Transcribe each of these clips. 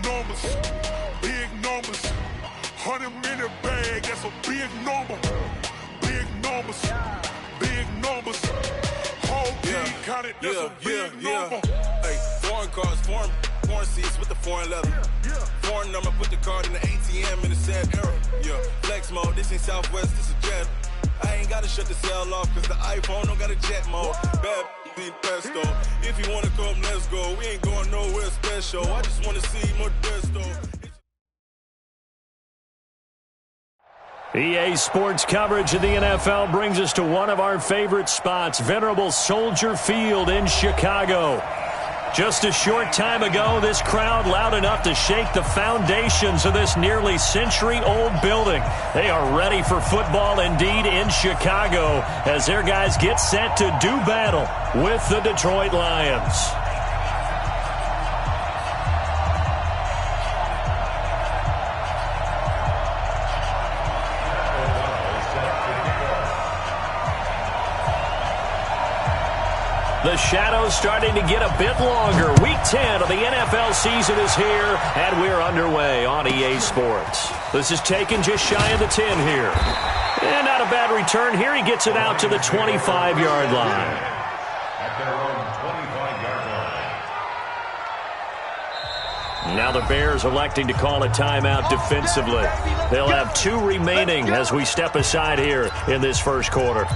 numbers, big numbers. 100-minute bag, that's a big number. Big numbers, big numbers. Whole team counted, that's a big number. Hey, foreign cars, foreign seats with the foreign leather. Foreign number, put the card in the ATM in the sad era. Yeah, flex mode, this ain't Southwest, this is Jet. I ain't gotta shut the cell off, cause the iPhone don't got a jet mode. Bad in pesto. If you wanna come, let's go. We ain't going nowhere special. I just wanna see Modesto. EA Sports coverage of the NFL brings us to one of our favorite spots, venerable Soldier Field in Chicago. Just a short time ago, this crowd loud enough to shake the foundations of this nearly century-old building. They are ready for football indeed in Chicago as their guys get set to do battle with the Detroit Lions. The shadow's starting to get a bit longer. Week 10 of the NFL season is here, and we're underway on EA Sports. This is taken just shy of the 10 here. And not a bad return here. He gets it out to the 25-yard line. At their own 25-yard line. Now the Bears electing to call a timeout defensively. They'll have 2 remaining as we step aside here in this first quarter.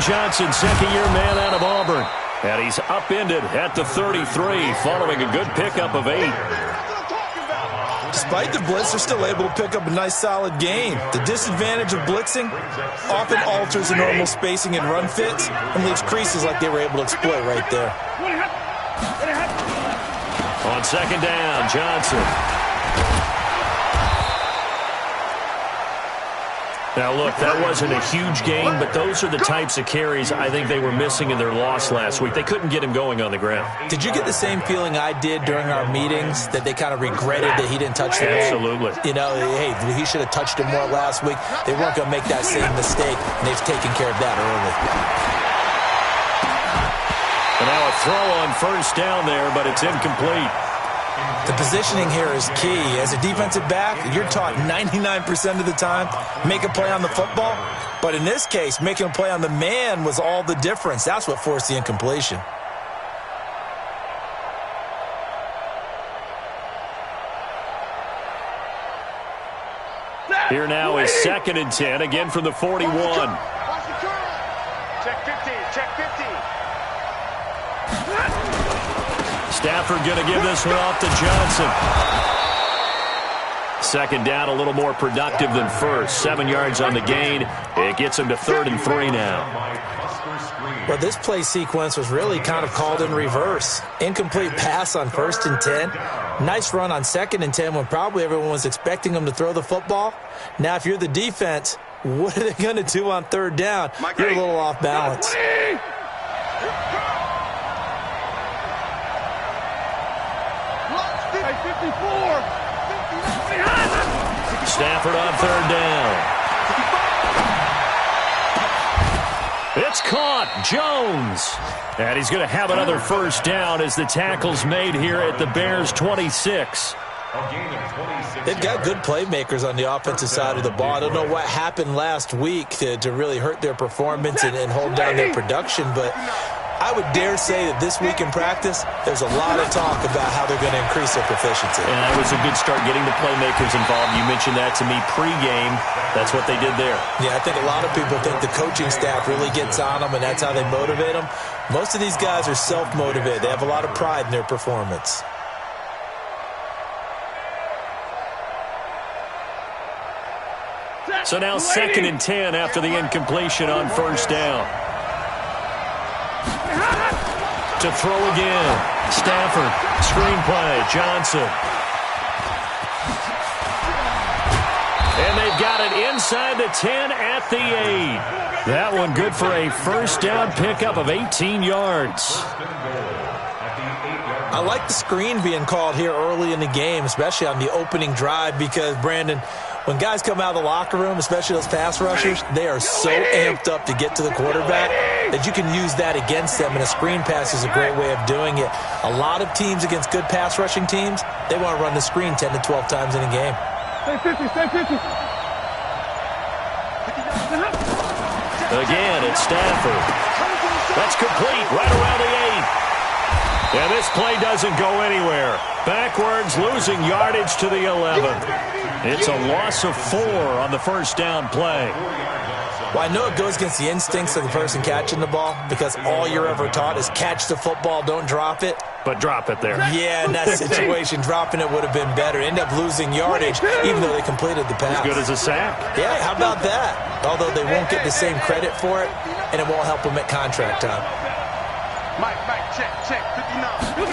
Johnson, second-year man out of Auburn. And he's upended at the 33 following a good pickup of 8. Despite the blitz, they're still able to pick up a nice, solid gain. The disadvantage of blitzing often alters the normal spacing and run fits and leaves creases like they were able to exploit right there. On second down, Johnson. Now, look, that wasn't a huge gain, but those are the types of carries I think they were missing in their loss last week. They couldn't get him going on the ground. Did you get the same feeling I did during our meetings, that they kind of regretted that he didn't touch the ball? Absolutely. You know, hey, he should have touched it more last week. They weren't going to make that same mistake, and they've taken care of that early. And now a throw on first down there, but it's incomplete. The positioning here is key. As a defensive back, you're taught 99% of the time, make a play on the football. But in this case, making a play on the man was all the difference. That's what forced the incompletion. Here now is 2nd and 10, again from the 41. Check 50, check 50. Stafford going to give this one off to Johnson. Second down, a little more productive than first. 7 yards on the gain. It gets him to 3rd and 3 now. Well, this play sequence was really kind of called in reverse. Incomplete pass on 1st and 10. Nice run on 2nd and 10 when probably everyone was expecting him to throw the football. Now, if you're the defense, what are they going to do on 3rd down? You're a little off balance. Stafford on 3rd down. It's caught. Jones. And he's going to have another first down as the tackle's made here at the Bears' 26. They've got good playmakers on the offensive side of the ball. I don't know what happened last week to really hurt their performance and hold down their production, but I would dare say that this week in practice, there's a lot of talk about how they're going to increase their proficiency. And that was a good start, getting the playmakers involved. You mentioned that to me pregame. That's what they did there. Yeah, I think a lot of people think the coaching staff really gets on them, and that's how they motivate them. Most of these guys are self-motivated. They have a lot of pride in their performance. So now 2nd and 10 after the incompletion on first down. To throw again. Stafford. Screenplay. Johnson. And they've got it inside the 10 at the 8. That one good for a first down pickup of 18 yards. I like the screen being called here early in the game, especially on the opening drive, because, Brandon, when guys come out of the locker room, especially those pass rushers, they are so amped up to get to the quarterback that you can use that against them, and a screen pass is a great way of doing it. A lot of teams against good pass rushing teams, they want to run the screen 10 to 12 times in a game. Stay 50, stay 50. Again, it's Stafford. That's complete right around the 8. And this play doesn't go anywhere. Backwards, losing yardage to the 11. It's a loss of 4 on the first down play. Well, I know it goes against the instincts of the person catching the ball, because all you're ever taught is catch the football, don't drop it. But drop it there. Yeah, in that situation, dropping it would have been better. End up losing yardage, even though they completed the pass. As good as a sack. Yeah, how about that? Although they won't get the same credit for it, and it won't help them at contract time. Mike, check, 59.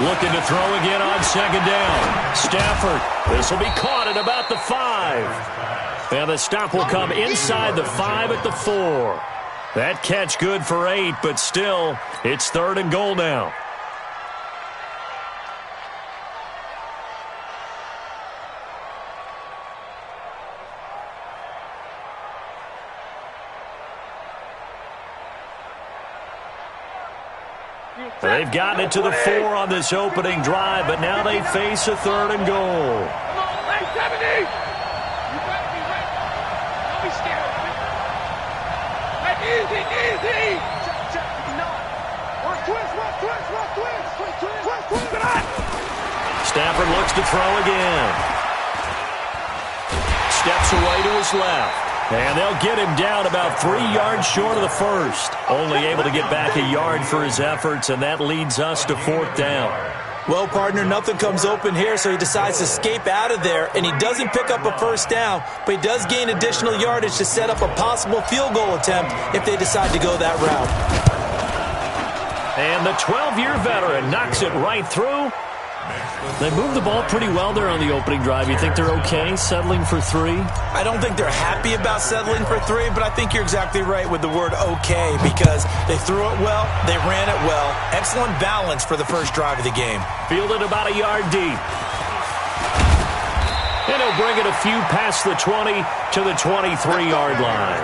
Looking to throw again on second down. Stafford. This will be caught at about the 5. And the stop will come inside the 5 at the 4. That catch good for 8, but still, it's 3rd and goal now. They've gotten it to the 4 on this opening drive, but now they face a 3rd and goal. Easy. Stafford looks to throw again. Steps away to his left. And they'll get him down about 3 yards short of the first. Only able to get back a yard for his efforts, and that leads us to 4th down. Well, partner, nothing comes open here, so he decides to escape out of there, and he doesn't pick up a first down, but he does gain additional yardage to set up a possible field goal attempt if they decide to go that route. And the 12-year veteran knocks it right through. They moved the ball pretty well there on the opening drive. You think they're okay settling for 3? I don't think they're happy about settling for 3, but I think you're exactly right with the word okay, because they threw it well, they ran it well. Excellent balance for the first drive of the game. Fielded about a yard deep. And he'll bring it a few past the 20 to the 23-yard line.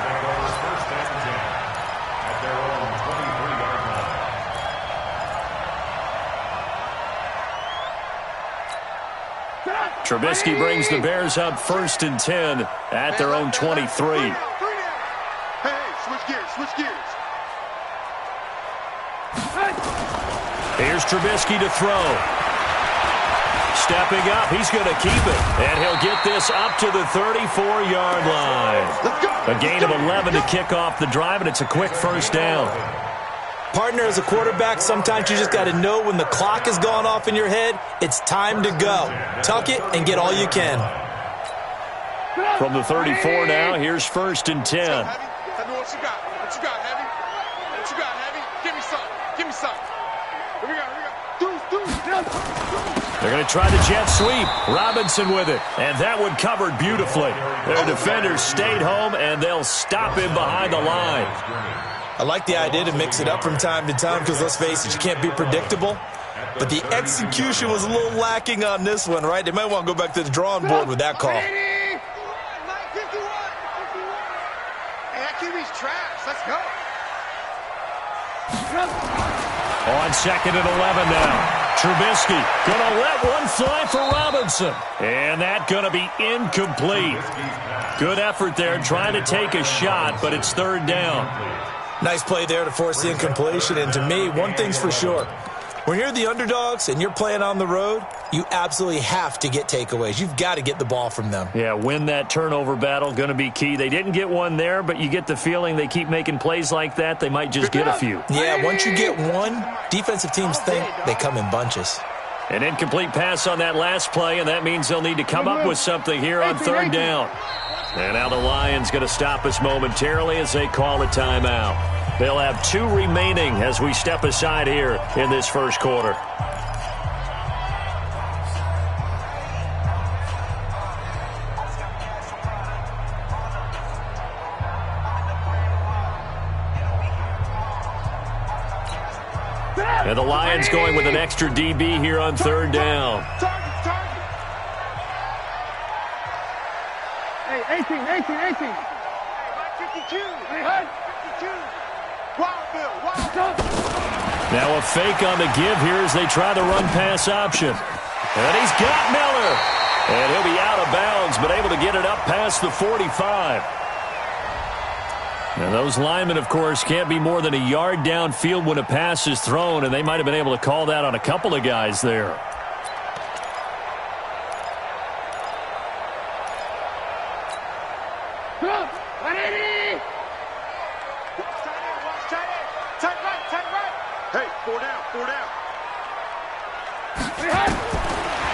Trubisky brings the Bears up 1st and 10 at their own 23. Hey, switch gears. Here's Trubisky to throw. Stepping up, he's going to keep it. And he'll get this up to the 34-yard line. A gain of 11 to kick off the drive, and it's a quick first down. Partner, as a quarterback, sometimes you just got to know when the clock has gone off in your head, it's time to go. Tuck it and get all you can. From the 34 now, here's 1st and 10. Heavy, what you got, Heavy? What you got, Heavy? Give me some. Here we go. They're going to try the jet sweep. Robinson with it, and that one covered beautifully. Their defenders stayed home, and they'll stop him behind the line. I like the idea to mix it up from time to time because, let's face it, you can't be predictable. But the execution was a little lacking on this one, right? They might want to go back to the drawing board with that call. Hey, that QB's trash. Let's go. On 2nd and 11 now. Trubisky going to let one fly for Robinson. And that going to be incomplete. Good effort there trying to take a shot, but it's 3rd down. Nice play there to force the incompletion. And to me, one thing's for sure. When you're the underdogs and you're playing on the road, you absolutely have to get takeaways. You've got to get the ball from them. Yeah, win that turnover battle, going to be key. They didn't get one there, but you get the feeling they keep making plays like that, they might just get a few. Yeah, once you get one, defensive teams think they come in bunches. An incomplete pass on that last play, and that means they'll need to come up with something here on 3rd down. And now the Lions going to stop us momentarily as they call a timeout. They'll have 2 remaining as we step aside here in this first quarter. And the Lions going with an extra DB here on third down. Hey, 18. 52. Now a fake on the give here as they try the run-pass option. And he's got Miller. And he'll be out of bounds, but able to get it up past the 45. And those linemen, of course, can't be more than a yard downfield when a pass is thrown, and they might have been able to call that on a couple of guys there. Hey, 4 down.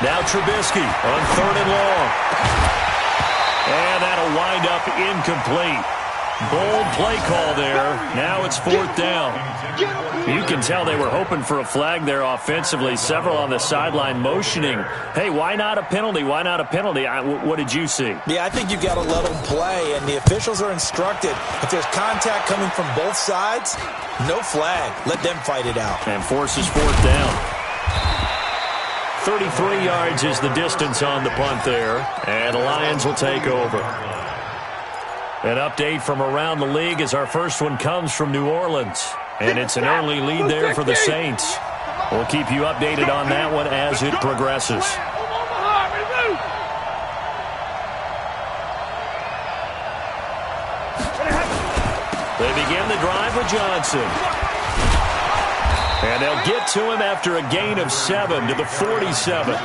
Now Trubisky on third and long. And that'll wind up incomplete. Bold play call there. Now it's fourth down. You can tell they were hoping for a flag there offensively. Several on the sideline motioning. Hey, why not a penalty? Why not a penalty? What did you see? Yeah, I think you've got to let them play, and the officials are instructed. If there's contact coming from both sides, no flag. Let them fight it out. And forces fourth down. 33 yards is the distance on the punt there, and the Lions will take over. An update from around the league as our first one comes from New Orleans, and it's an early lead there for the Saints. We'll keep you updated on that one as it progresses. They begin the drive with Johnson. And they'll get to him after a gain of 7 to the 47.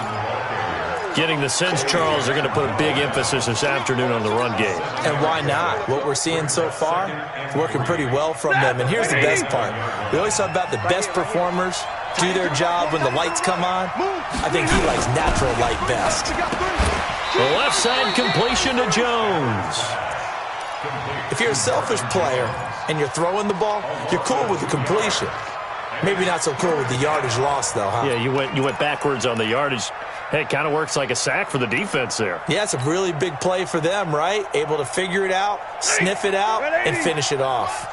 Getting the sense, Charles, they're going to put a big emphasis this afternoon on the run game. And why not? What we're seeing so far is working pretty well from them. And here's the best part. We always talk about the best performers do their job when the lights come on. I think he likes natural light best. The left side completion to Jones. If you're a selfish player and you're throwing the ball, you're cool with the completion. Maybe not so cool with the yardage loss, though, huh? Yeah, you went backwards on the yardage. Hey, it kind of works like a sack for the defense there. Yeah, it's a really big play for them, right? Able to figure it out, sniff it out, and finish it off.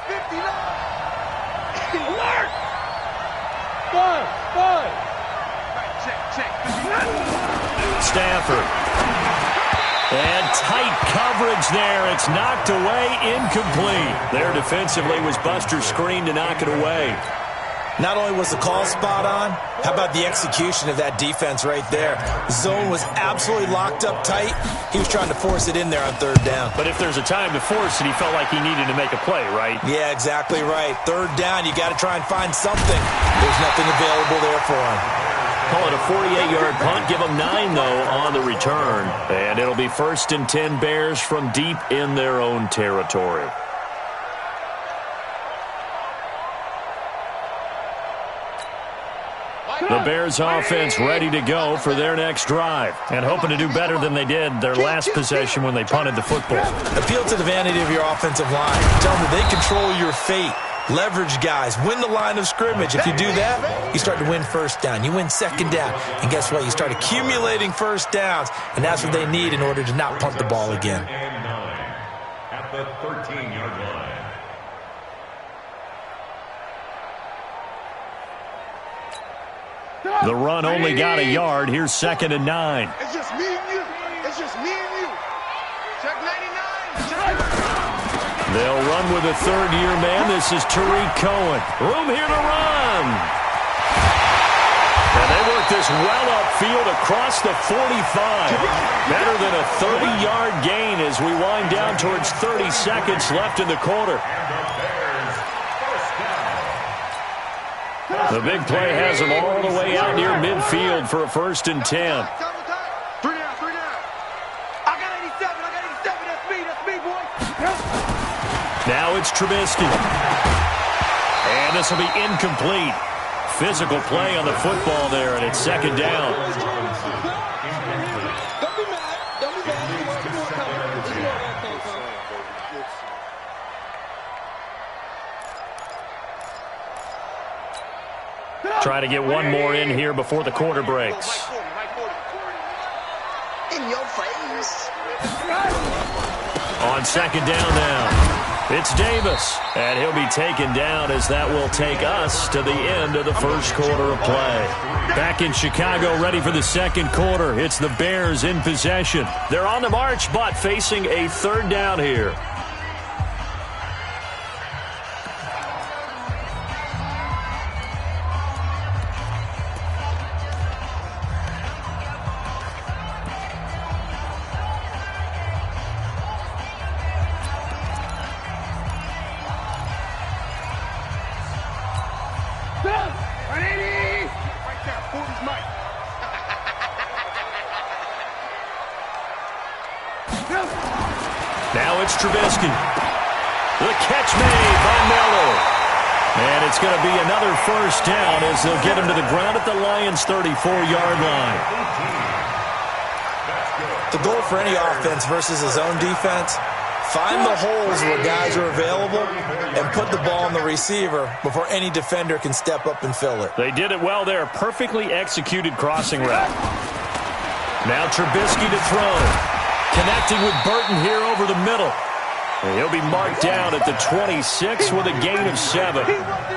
Stafford. And tight coverage there. It's knocked away, incomplete. There defensively was Buster's screen to knock it away. Not only was the call spot on, how about the execution of that defense right there? Zone was absolutely locked up tight. He was trying to force it in there on third down. But if there's a time to force it, he felt like he needed to make a play, right? Yeah, exactly right. Third down, you got to try and find something. There's nothing available there for him. Call it a 48-yard punt. Give them 9, though, on the return. And it'll be 1st and 10 Bears from deep in their own territory. The Bears offense ready to go for their next drive and hoping to do better than they did their last possession when they punted the football. Appeal to the vanity of your offensive line. Tell them that they control your fate. Leverage guys. Win the line of scrimmage. If you do that, you start to win first down. You win second down. And guess what? You start accumulating first downs, and that's what they need in order to not punt the ball again. At the 13-yard line. The run only got a yard. Here's 2nd and 9. It's just me and you. It's just me and you. Check 99. They'll run with a third-year man. This is Tariq Cohen. Room here to run. And they work this well upfield across the 45. Better than a 30-yard gain as we wind down towards 30 seconds left in the quarter. The big play has them all the way out near midfield for a 1st and 10. 3 down. I got 87. That's me, boy. Now it's Trubisky. And this will be incomplete. Physical play on the football there, and it's 2nd down. Try to get one more in here before the quarter breaks. In your face. On 2nd down now. It's Davis, and he'll be taken down as that will take us to the end of the first quarter of play. Back in Chicago, ready for the second quarter. It's the Bears in possession. They're on the march, but facing a third down here. Now it's Trubisky. The catch made by Miller. And it's going to be another first down as they'll get him to the ground at the Lions' 34-yard line. The goal for any offense versus his own defense, find the holes where guys are available and put the ball on the receiver before any defender can step up and fill it. They did it well there. Perfectly executed crossing route. Now Trubisky to throw. Connecting with Burton here over the middle. And he'll be marked down at the 26 with a gain of 7.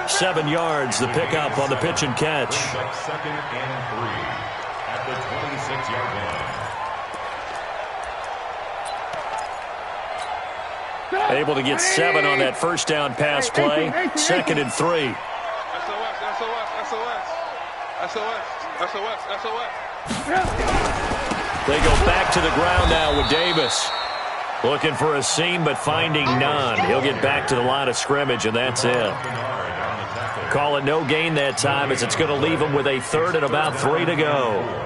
7 yards, the pickup on the pitch and catch. Second and 3 at the 26-yard line. Able to get 7 on that first down pass play. Second and 3. SOS. They go back to the ground now with Davis. Looking for a seam, but finding none. He'll get back to the line of scrimmage, and that's it. Call it no gain that time, as it's going to leave him with a third and about 3 to go.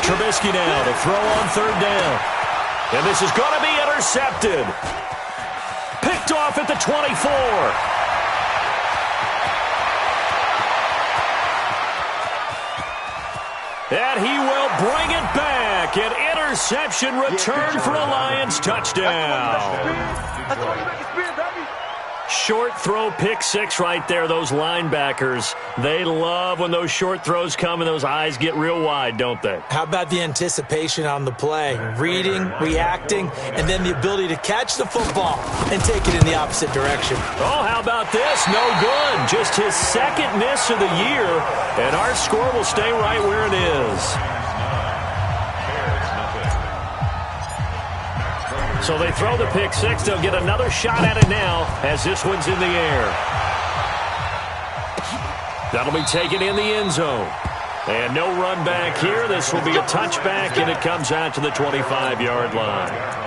Trubisky now to throw on third down. And this is going to be intercepted. Picked off at the 24. And he will bring it back. An interception return for a Lions touchdown. Short throw, pick 6 right there. Those linebackers, they love when those short throws come and those eyes get real wide, don't they? How about the anticipation on the play? Reading, reacting, and then the ability to catch the football and take it in the opposite direction. Oh, how about this? No good. Just his second miss of the year, and our score will stay right where it is. So they throw the pick 6. They'll get another shot at it now as this one's in the air. That'll be taken in the end zone. And no run back here. This will be a touchback, and it comes out to the 25-yard line.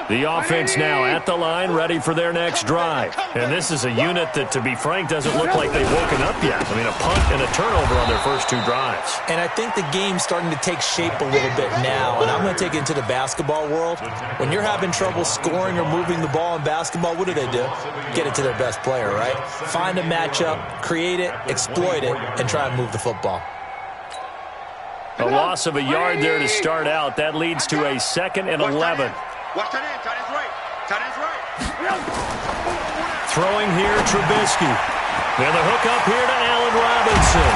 The offense now at the line, ready for their next drive. And this is a unit that, to be frank, doesn't look like they've woken up yet. I mean, a punt and a turnover on their first 2 drives. And I think the game's starting to take shape a little bit now. And I'm going to take it into the basketball world. When you're having trouble scoring or moving the ball in basketball, what do? Get it to their best player, right? Find a matchup, create it, exploit it, and try and move the football. A loss of a yard there to start out. That leads to a 2nd and 11. Watch tight end. Tight end's right. Tight end's right. Throwing here, Trubisky. And the hook up here to Allen Robinson.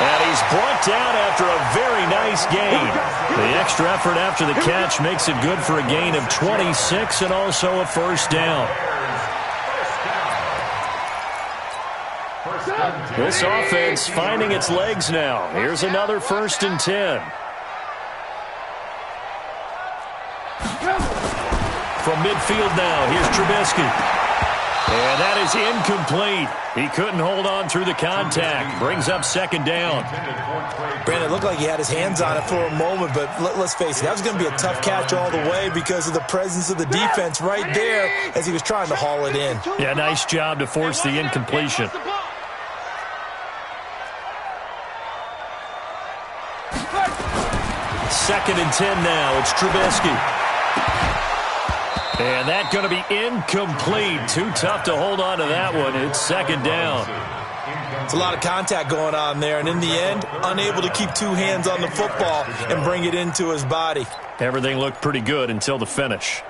And he's brought down after a very nice gain. The extra effort after the catch makes it good for a gain of 26 and also a first down. This offense finding its legs now. Here's another 1st and 10. From midfield now, here's Trubisky. And that is incomplete. He couldn't hold on through the contact. Brings up 2nd down. Brandon, it looked like he had his hands on it for a moment, but let's face it, that was going to be a tough catch all the way because of the presence of the defense right there as he was trying to haul it in. Yeah, nice job to force the incompletion. Second and 10 now. It's Trubisky. And that's going to be incomplete. Too tough to hold on to that one. It's 2nd down. It's a lot of contact going on there, and in the end, unable to keep two hands on the football and bring it into his body. Everything looked pretty good until the finish.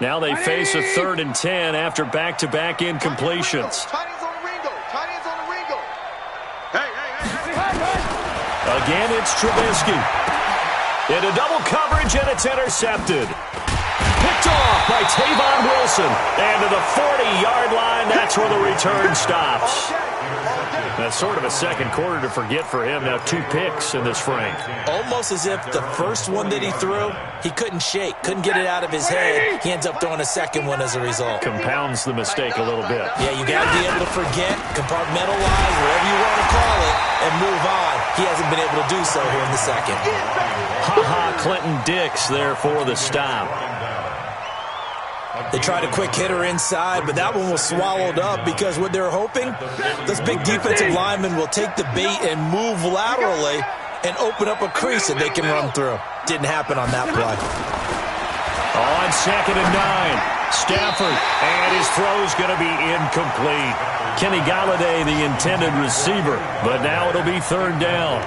Now they face a 3rd and 10 after back-to-back incompletions. Again, it's Trubisky. Into double coverage, and it's intercepted. Picked off by Tavon Wilson. And to the 40-yard line, that's where the return stops. That's sort of a second quarter to forget for him. Now 2 picks in this frame. Almost as if the first one that he threw, he couldn't shake, couldn't get it out of his head. He ends up throwing a second one as a result. Compounds the mistake a little bit. Yeah, you got to be able to forget, compartmentalize, whatever you want to call it, and move on. He hasn't been able to do so here in the second. Ha-ha, Clinton Dix there for the stop. They tried a quick hitter inside, but that one was swallowed up because what they're hoping, this big defensive lineman will take the bait and move laterally and open up a crease that they can run through. Didn't happen on that play. On 2nd and 9, Stafford, and his throw's going to be incomplete. Kenny Golladay, the intended receiver, but now it'll be 3rd down.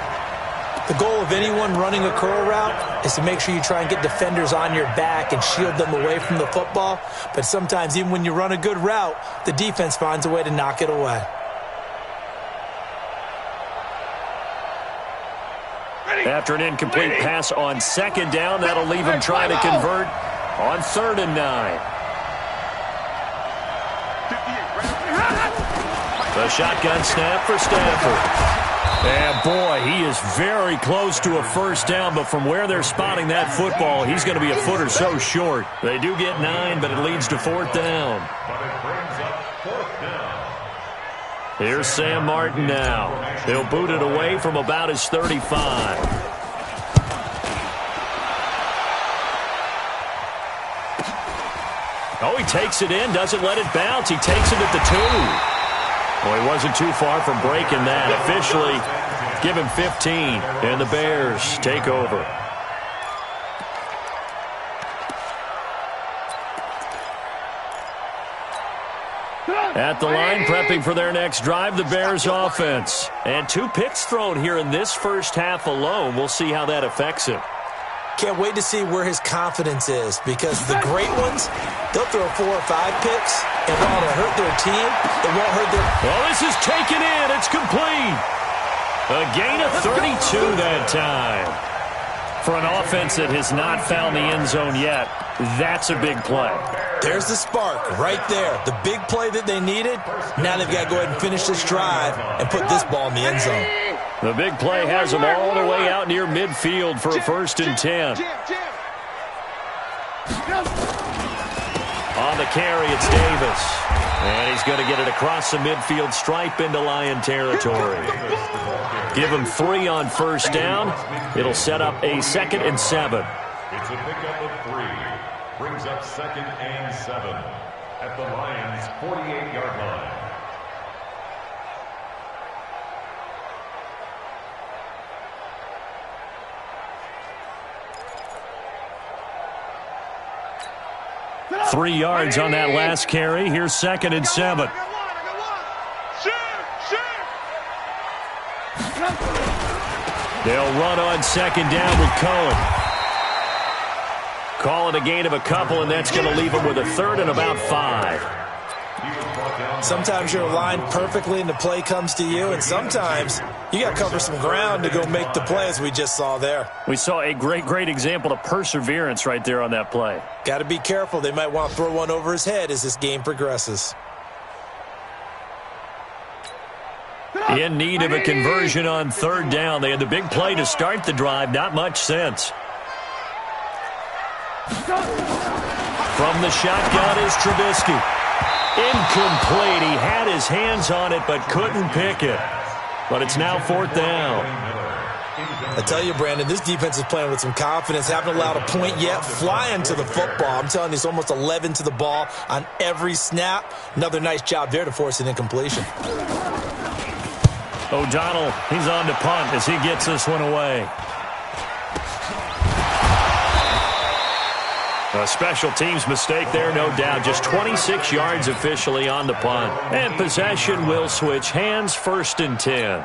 The goal of anyone running a curl route is to make sure you try and get defenders on your back and shield them away from the football. But sometimes even when you run a good route, the defense finds a way to knock it away. After an incomplete pass on 2nd down, that'll leave him trying to convert on 3rd and 9. The shotgun snap for Stafford. And, boy, he is very close to a first down, but from where they're spotting that football, he's going to be a foot or so short. They do get 9, but it leads to 4th down. Here's Sam Martin now. He'll boot it away from about his 35. Oh, he takes it in, doesn't let it bounce. He takes it at the 2. Well, he wasn't too far from breaking that. Officially, give him 15, and the Bears take over. At the line, prepping for their next drive, the Bears offense. And 2 picks thrown here in this first half alone. We'll see how that affects him. Can't wait to see where his confidence is, because the great ones, they'll throw 4 or 5 picks, and while it'll hurt their team, it won't hurt their... Well, this is taken in. It's complete. A gain of 32 that time. For an offense that has not found the end zone yet, that's a big play. There's the spark right there. The big play that they needed. Now they've got to go ahead and finish this drive and put this ball in the end zone. The big play has them all the way out near midfield for a 1st and 10. On the carry, it's Davis. And he's going to get it across the midfield stripe into Lion territory. Give him 3 on 1st down. It'll set up a 2nd and 7. It's a pickup of 3. Brings up 2nd and 7 at the Lions' 48-yard line. Three yards on that last carry. Here's 2nd and 7. They'll run on 2nd down with Cohen. Call it a gain of a couple, and that's going to leave them with a 3rd and about 5. Sometimes you're aligned perfectly and the play comes to you, and sometimes you got to cover some ground to go make the play, as we just saw there. We saw a great example of perseverance right there on that play. Got to be careful. They might want to throw one over his head as this game progresses. In need of a conversion on 3rd down. They had the big play to start the drive. Not much sense. From the shotgun is Trubisky. Incomplete. He had his hands on it but couldn't pick it. But it's now 4th down. I tell you, Brandon, this defense is playing with some confidence. Haven't allowed a point yet. Flying to the football. I'm telling you, it's almost 11 to the ball on every snap. Another nice job there to force an incompletion. O'Donnell, he's on to punt as he gets this one away. A special teams mistake there, no doubt. Just 26 yards officially on the punt. And possession will switch hands, 1st and 10.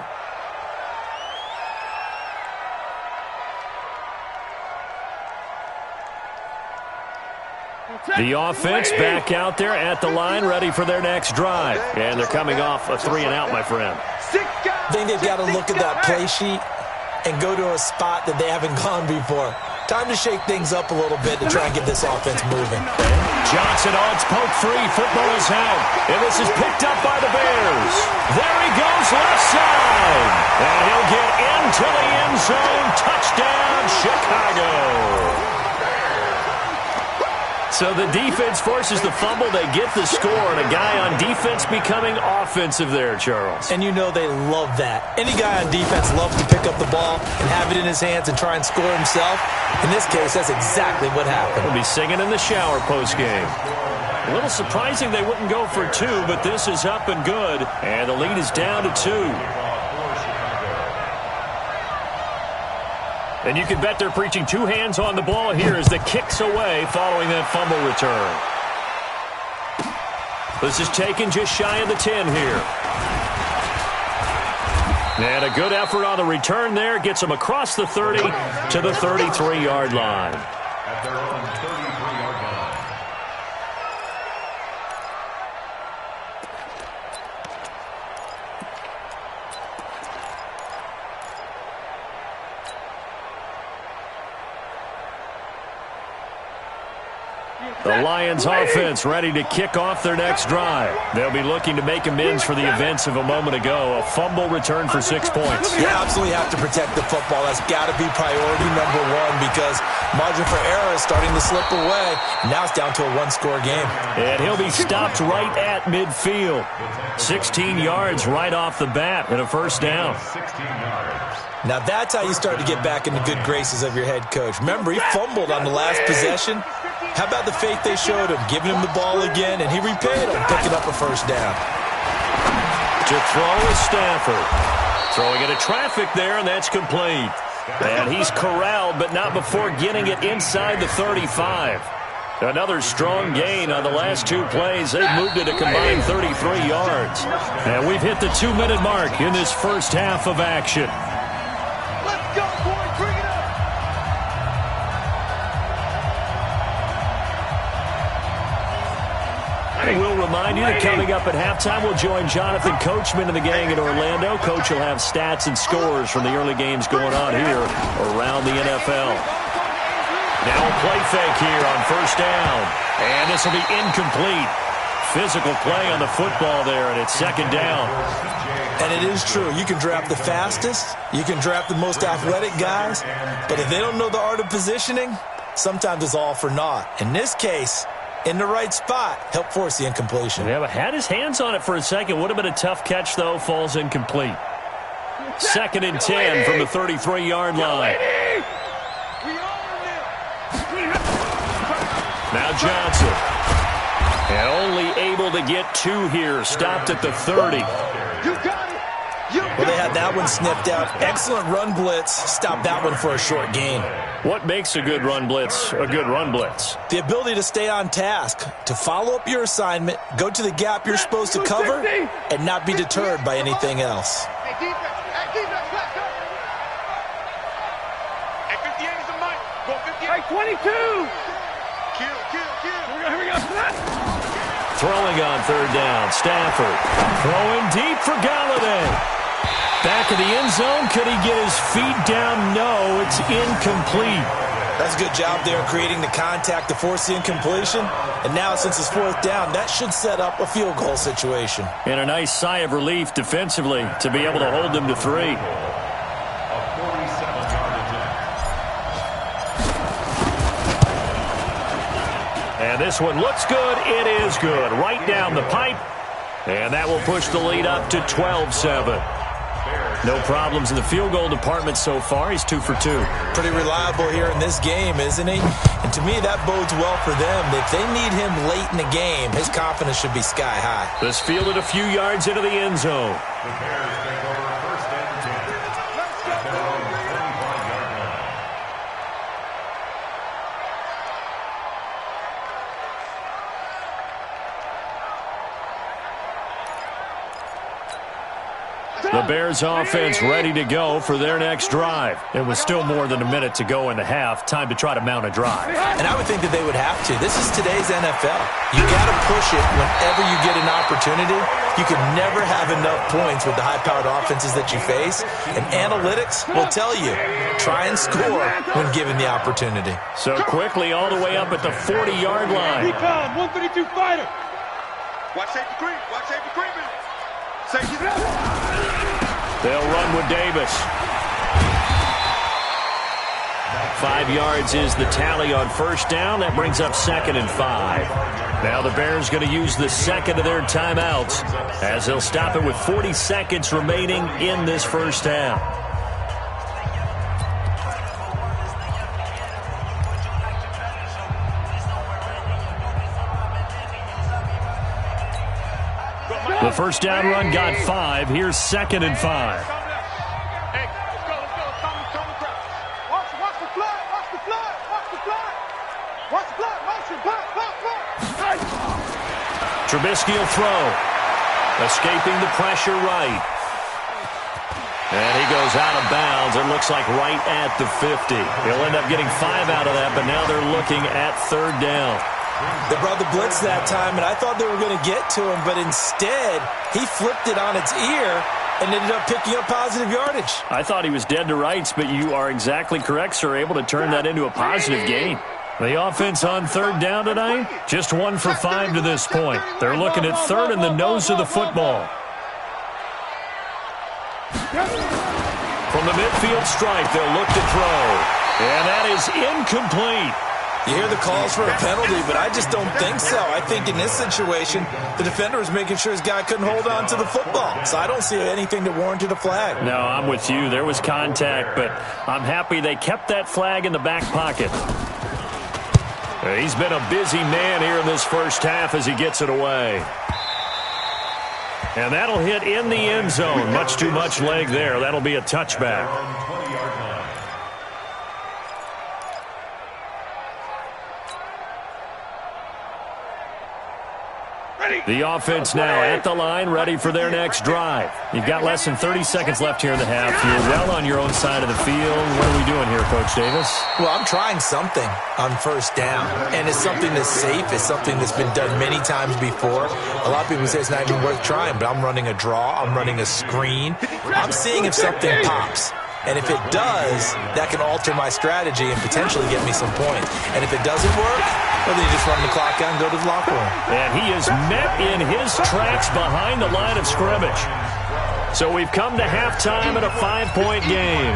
The offense back out there at the line, ready for their next drive. And they're coming off a 3-and-out, my friend. I think they've got to look at that play sheet and go to a spot that they haven't gone before. Time to shake things up a little bit to try and get this offense moving. Johnson on its poke free. Football is out. And this is picked up by the Bears. There he goes, left side. And he'll get into the end zone. Touchdown, Chicago. So the defense forces the fumble. They get the score, and a guy on defense becoming offensive there, Charles. And you know they love that. Any guy on defense loves to pick up the ball and have it in his hands and try and score himself. In this case, that's exactly what happened. He'll be singing in the shower post-game. A little surprising they wouldn't go for 2, but this is up and good. And the lead is down to 2. And you can bet they're preaching 2 hands on the ball here as the kick's away following that fumble return. This is taken just shy of the 10 here. And a good effort on the return there. Gets them across the 30 to the 33-yard line. At their own 33-yard line. The Lions offense ready to kick off their next drive. They'll be looking to make amends for the events of a moment ago. A fumble return for 6 points. You absolutely have to protect the football. That's got to be priority number 1 because margin for error is starting to slip away. Now it's down to a 1-score game. And he'll be stopped right at midfield. 16 yards right off the bat and a 1st down. 16 yards. Now that's how you start to get back in the good graces of your head coach. Remember, he fumbled on the last possession. How about the faith they showed him, giving him the ball again, and he repaid him, picking up a 1st down. To throw is Stafford. Throwing into traffic there, and that's complete. And he's corralled, but not before getting it inside the 35. Another strong gain on the last 2 plays. They've moved it a combined 33 yards. And we've hit the 2-minute mark in this first half of action. Let's go, boys. Bring it up. And we'll remind you that coming up at halftime, we'll join Jonathan Coachman and the gang in Orlando. Coach will have stats and scores from the early games going on here around the NFL. Now a play fake here on 1st down. And this will be incomplete. Physical play on the football there, and it's 2nd down. And it is true. You can draft the fastest. You can draft the most athletic guys. But if they don't know the art of positioning, sometimes it's all for naught. In this case, in the right spot, help force the incompletion. Yeah, but had his hands on it for a second. Would have been a tough catch, though. Falls incomplete. 2nd and 10 from the 33-yard line. Now Johnson. And only able to get 2 here. Stopped at the 30. Well, they had that one snipped out. Excellent run blitz. Stopped that one for a short gain. What makes a good run blitz a good run blitz? The ability to stay on task, to follow up your assignment, go to the gap you're supposed to cover, and not be deterred by anything else. Hey, defense. Hey, defense. Let's go. Hey, 58 is the mic. Go 58. Hey, 22. Kill. Here we go. Throwing on 3rd down. Stafford. Throwing deep for Galladay. Back of the end zone. Could he get his feet down? No, it's incomplete. That's a good job there creating the contact to force the incompletion. And now, since it's 4th down, that should set up a field goal situation. And a nice sigh of relief defensively to be able to hold them to 3. A 47-yard attempt. And this one looks good. It is good. Right down the pipe. And that will push the lead up to 12-7. No problems in the field goal department so far. He's 2 for 2. Pretty reliable here in this game, isn't he? And to me, that bodes well for them. If they need him late in the game, his confidence should be sky high. This fielded a few yards into the end zone. The Bears take over 1st and 10 at their own 25-yard line. The Bears offense ready to go for their next drive. It was still more than a minute to go in the half. Time to try to mount a drive. And I would think that they would have to. This is today's NFL. You got to push it whenever you get an opportunity. You can never have enough points with the high-powered offenses that you face. And analytics will tell you, try and score when given the opportunity. So quickly all the way up at the 40-yard line. 132 fighter. Watch safety creep. Watch safety creeping. Safety. They'll run with Davis. 5 yards is the tally on first down. That brings up 2nd and 5. Now the Bears going to use the second of their timeouts as they'll stop it with 40 seconds remaining in this first half. The first down run got 5. Here's 2nd and 5. Hey, let's go. Calm the crowd. Watch the flood. Watch the flood. Watch the flood. Watch the flood. Motion. Block. Trubisky will throw. Escaping the pressure right. And he goes out of bounds. It looks like right at the 50. He'll end up getting 5 out of that, but now they're looking at 3rd down. They brought the blitz that time, and I thought they were going to get to him, but instead, he flipped it on its ear and ended up picking up positive yardage. I thought he was dead to rights, but you are exactly correct, sir, able to turn that into a positive gain. The offense on 3rd down tonight, just 1 for 5 to this point. They're looking at 3rd and the nose of the football. From the midfield stripe, they'll look to throw. And that is incomplete. You hear the calls for a penalty, but I just don't think so. I think in this situation, the defender was making sure his guy couldn't hold on to the football. So I don't see anything that warranted a flag. No, I'm with you. There was contact, but I'm happy they kept that flag in the back pocket. He's been a busy man here in this first half as he gets it away. And that'll hit in the end zone. Much too much leg there. That'll be a touchback. The offense now at the line, ready for their next drive. You've got less than 30 seconds left here in the half. You're well on your own side of the field. What are we doing here, Coach Davis? Well, I'm trying something on first down, and it's something that's safe. It's something that's been done many times before. A lot of people say it's not even worth trying, but I'm running a draw. I'm running a screen. I'm seeing if something pops. And if it does, that can alter my strategy and potentially get me some points. And if it doesn't work, well, then you just run the clock out and go to the locker room. And he is met in his tracks behind the line of scrimmage. So we've come to halftime in a 5-point game.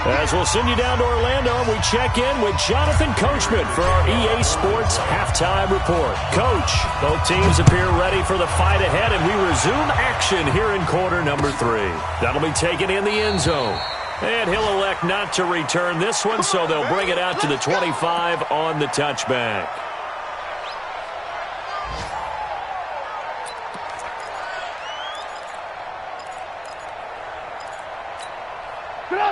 As we'll send you down to Orlando, we check in with Jonathan Coachman for our EA Sports Halftime Report. Coach, both teams appear ready for the fight ahead, and we resume action here in quarter number 3. That'll be taken in the end zone. And he'll elect not to return this one, so they'll bring it out to the 25 on the touchback.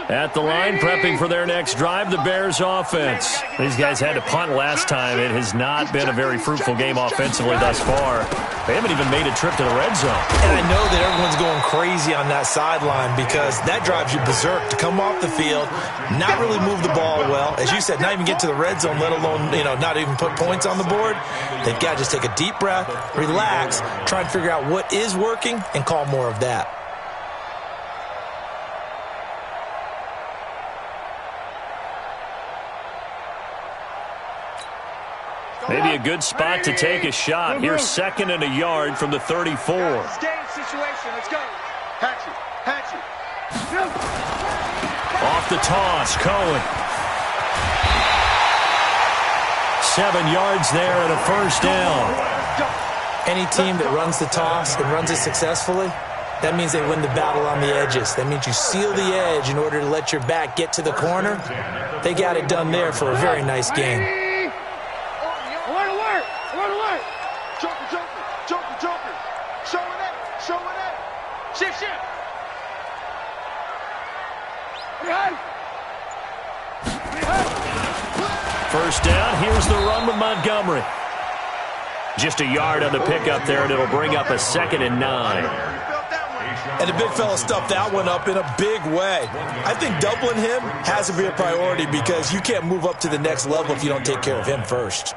At the line, prepping for their next drive, the Bears offense. These guys had to punt last time. It has not been a very fruitful game offensively thus far. They haven't even made a trip to the red zone. And I know that everyone's going crazy on that sideline because that drives you berserk to come off the field, not really move the ball well. As you said, not even get to the red zone, let alone, not even put points on the board. They've got to just take a deep breath, relax, try and figure out what is working, and call more of that. Maybe a good spot to take a shot. Here's 2nd and a yard from the 34. Game situation. Let's go. Hatch it. Off the toss, Cohen. 7 yards there and a first down. Any team that runs the toss and runs it successfully, that means they win the battle on the edges. That means you seal the edge in order to let your back get to the corner. They got it done there for a very nice game. Alert! Joker! Showing it! Shift! First down, here's the run with Montgomery. Just a yard on the pickup there, and it'll bring up a 2nd and 9. And the big fella stuffed that one up in a big way. I think doubling him has to be a priority because you can't move up to the next level if you don't take care of him first.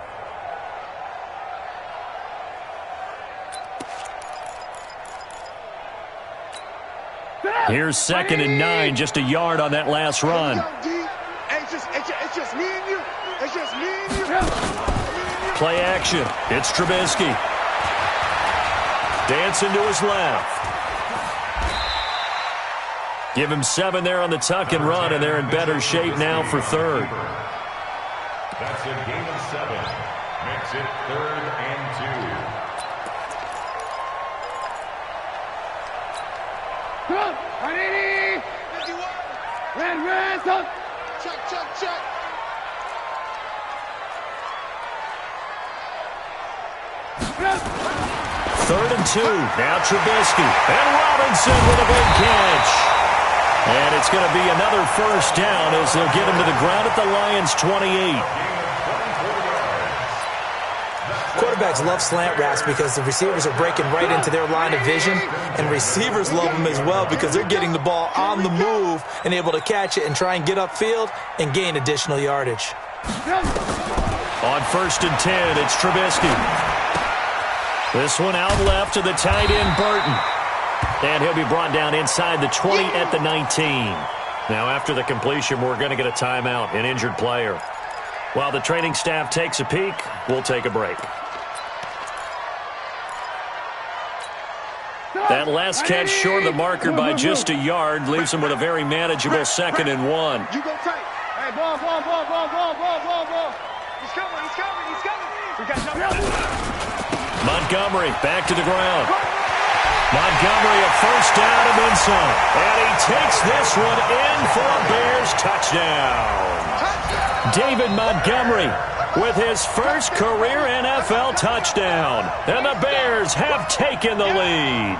Here's 2nd and 9, just a yard on that last run. It's just me and you. It's just me and you. Play action. It's Trubisky. Dancing to his left. Give him 7 there on the tuck and run, and they're in better shape now for 3rd. That's a gain of 7. Makes it 3rd and 2. Check. 3rd and 2. Now Trubisky. And Robinson with a big catch. And it's going to be another first down as they'll get him to the ground at the Lions' 28. Quarterbacks love slant routes because the receivers are breaking right into their line of vision, and receivers love them as well because they're getting the ball on the move and able to catch it and try and get upfield and gain additional yardage. On 1st and 10, it's Trubisky. This one out left to the tight end, Burton. And he'll be brought down inside the 20 at the 19. Now after the completion, we're going to get a timeout, an injured player. While the training staff takes a peek, we'll take a break. That last catch short of the marker by just a yard leaves him with a very manageable 2nd and 1. You go tight. Hey, ball. He's coming. We got nothing. Montgomery back to the ground. Montgomery a first down and then some. And he takes this one in for a Bears touchdown. David Montgomery with his first career NFL touchdown. And the Bears have taken the lead.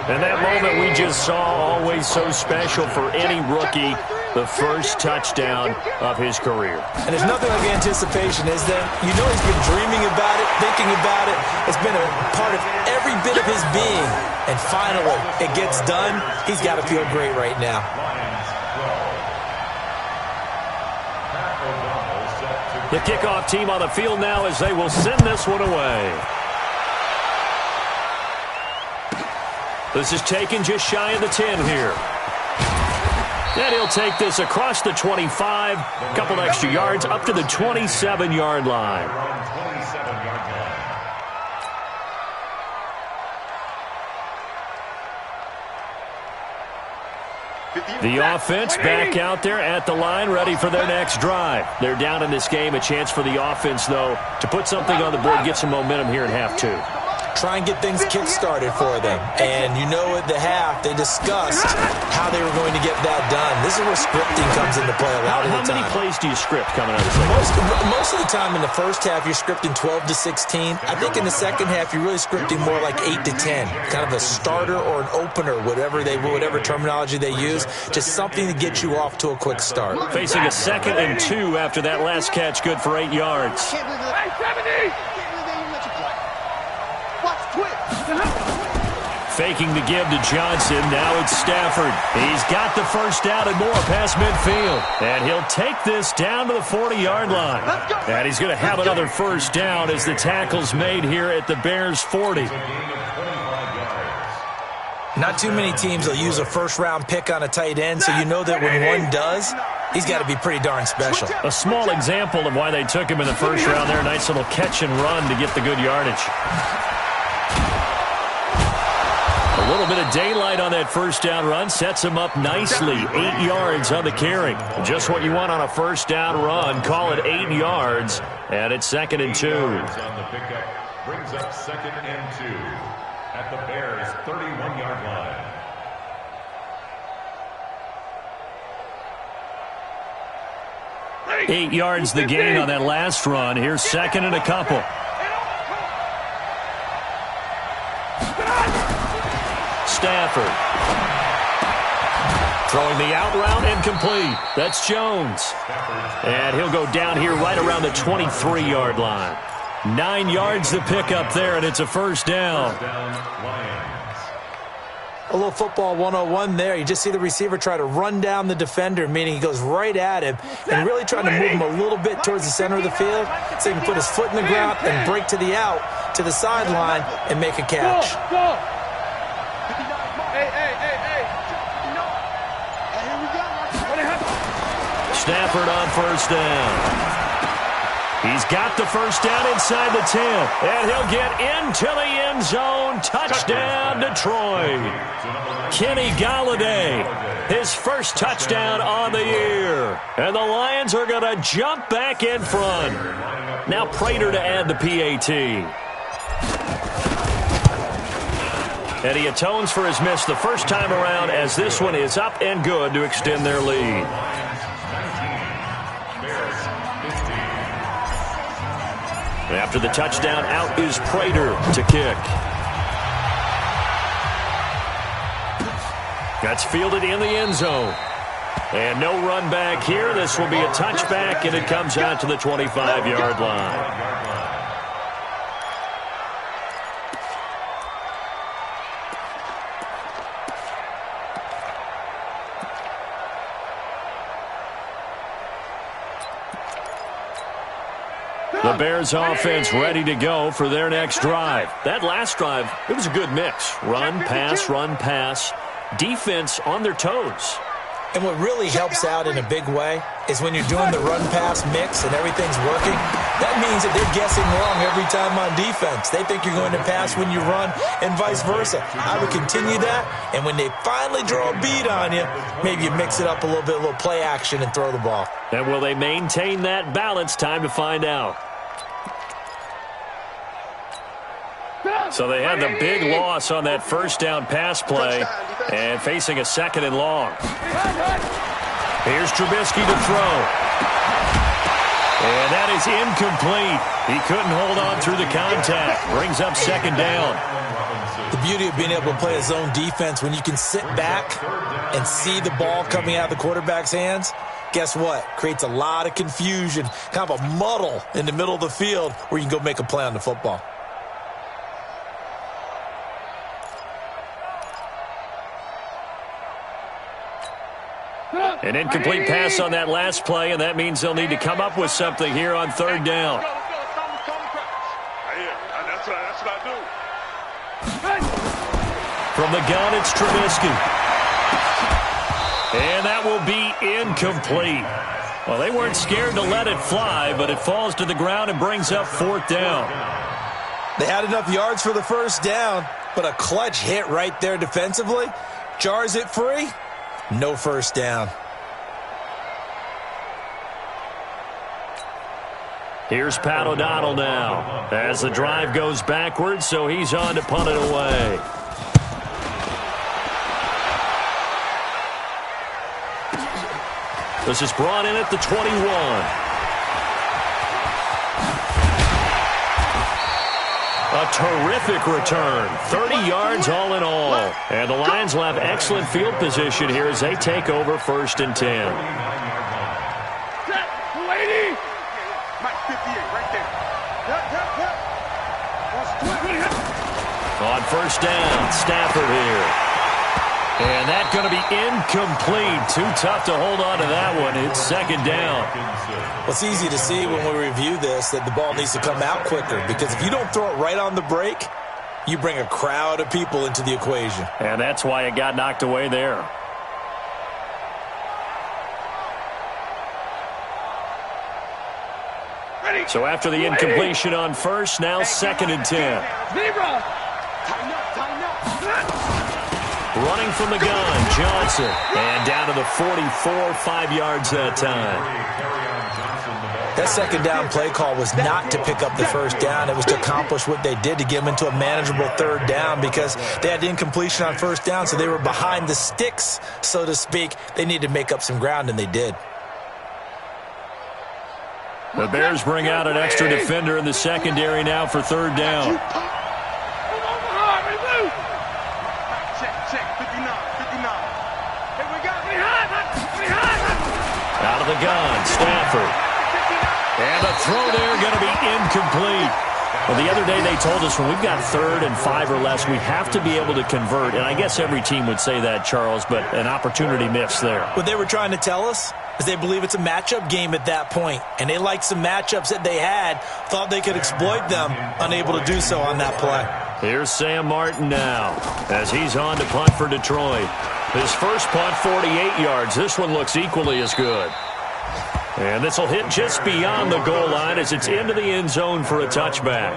And that moment we just saw, always so special for any rookie, the first touchdown of his career. And there's nothing like anticipation, is there? You know he's been dreaming about it, thinking about it. It's been a part of every bit of his being. And finally, it gets done. He's got to feel great right now. The kickoff team on the field now as they will send this one away. This is taken just shy of the 10 here. And he'll take this across the 25, a couple extra yards, up to the 27-yard line. The offense back out there at the line, ready for their next drive. They're down in this game. A chance for the offense, though, to put something on the board, get some momentum here in half 2. Try and get things kick-started for them. And you know at the half, they discussed how they were going to get that done. This is where scripting comes into play a lot of the time. How many plays do you script coming out of the second? Most of the time in the first half, you're scripting 12 to 16. I think in the second half, you're really scripting more like 8 to 10. Kind of a starter or an opener, whatever terminology they use. Just something to get you off to a quick start. Facing a 2nd and 2 after that last catch, good for 8 yards. Hey, 70! Faking the give to Johnson. Now it's Stafford. He's got the first down and more past midfield. And he'll take this down to the 40-yard line. And he's going to have another first down as the tackle's made here at the Bears' 40. Not too many teams will use a first-round pick on a tight end, so you know that when one does, he's got to be pretty darn special. A small example of why they took him in the first round there. Nice little catch and run to get the good yardage. A little bit of daylight on that first down run sets him up nicely. 8 yards on the carry. Just what you want on a first down run. Call it 8 yards, and it's 2nd and 2. On the pickup brings up 2nd and 2 at the Bears' 31-yard line. 8 yards the gain on that last run. Here's 2nd and a couple. Stafford. Throwing the out route and complete. That's Jones. And he'll go down here right around the 23-yard line. 9 yards to pick up there, and it's a first down. A little football 101 there. You just see the receiver try to run down the defender, meaning he goes right at him and really trying to move him a little bit towards the center of the field so he can put his foot in the ground and break to the out, to the sideline, and make a catch. Stafford on first down. He's got the first down inside the 10, and he'll get into the end zone. Touchdown, Detroit. Kenny Golladay, his first touchdown on the year. And the Lions are going to jump back in front. Now Prater to add the PAT. And he atones for his miss the first time around, as this one is up and good to extend their lead. After the touchdown, out is Prater to kick. That's fielded in the end zone. And no run back here. This will be a touchback, and it comes out to the 25-yard line. The Bears offense ready to go for their next drive. That last drive, it was a good mix. Run, pass. Defense on their toes. And what really helps out in a big way is when you're doing the run-pass mix and everything's working, that means that they're guessing wrong every time on defense. They think you're going to pass when you run and vice versa. I would continue that, and when they finally draw a beat on you, maybe you mix it up a little bit, a little play action, and throw the ball. And will they maintain that balance? Time to find out. So they had the big loss on that first down pass play and facing a second and long. Here's Trubisky to throw. And that is incomplete. He couldn't hold on through the contact. Brings up second down. The beauty of being able to play a zone defense, when you can sit back and see the ball coming out of the quarterback's hands, guess what? Creates a lot of confusion, kind of a muddle in the middle of the field where you can go make a play on the football. An incomplete pass on that last play, and that means they'll need to come up with something here on third down. That's what I do. From the gun, it's Trubisky. And that will be incomplete. Well, they weren't scared to let it fly, but it falls to the ground and brings up fourth down. They had enough yards for the first down, but a clutch hit right there defensively jars it free. No first down. Here's Pat O'Donnell now as the drive goes backwards, so he's on to punt it away. This is brought in at the 21. A terrific return. 30 yards all in all. And the Lions will have excellent field position here as they take over first and 10. On first down, Stafford here. And that's going to be incomplete. Too tough to hold on to that one. It's second down. Well, it's easy to see when we review this that the ball needs to come out quicker, because if you don't throw it right on the break, you bring a crowd of people into the equation. And that's why it got knocked away there. So after the incompletion on first, now second and 10. Running from the gun, Johnson. And down to the 44, 5 yards that time. That second down play call was not to pick up the first down. It was to accomplish what they did, to get them into a manageable third down, because they had incompletion on first down, so they were behind the sticks, so to speak. They needed to make up some ground, and they did. The Bears bring out an extra defender in the secondary now for third down. Out of the gun, Stafford. And the throw there going to be incomplete. Well, the other day they told us when we've got 3rd and 5 or less, we have to be able to convert. And I guess every team would say that, Charles, but an opportunity missed there. What they were trying to tell us is they believe it's a matchup game at that point. And they liked some matchups that they had, thought they could exploit them, unable to do so on that play. Here's Sam Martin now as he's on to punt for Detroit. His first punt, 48 yards. This one looks equally as good. And this will hit just beyond the goal line as it's into the end zone for a touchback.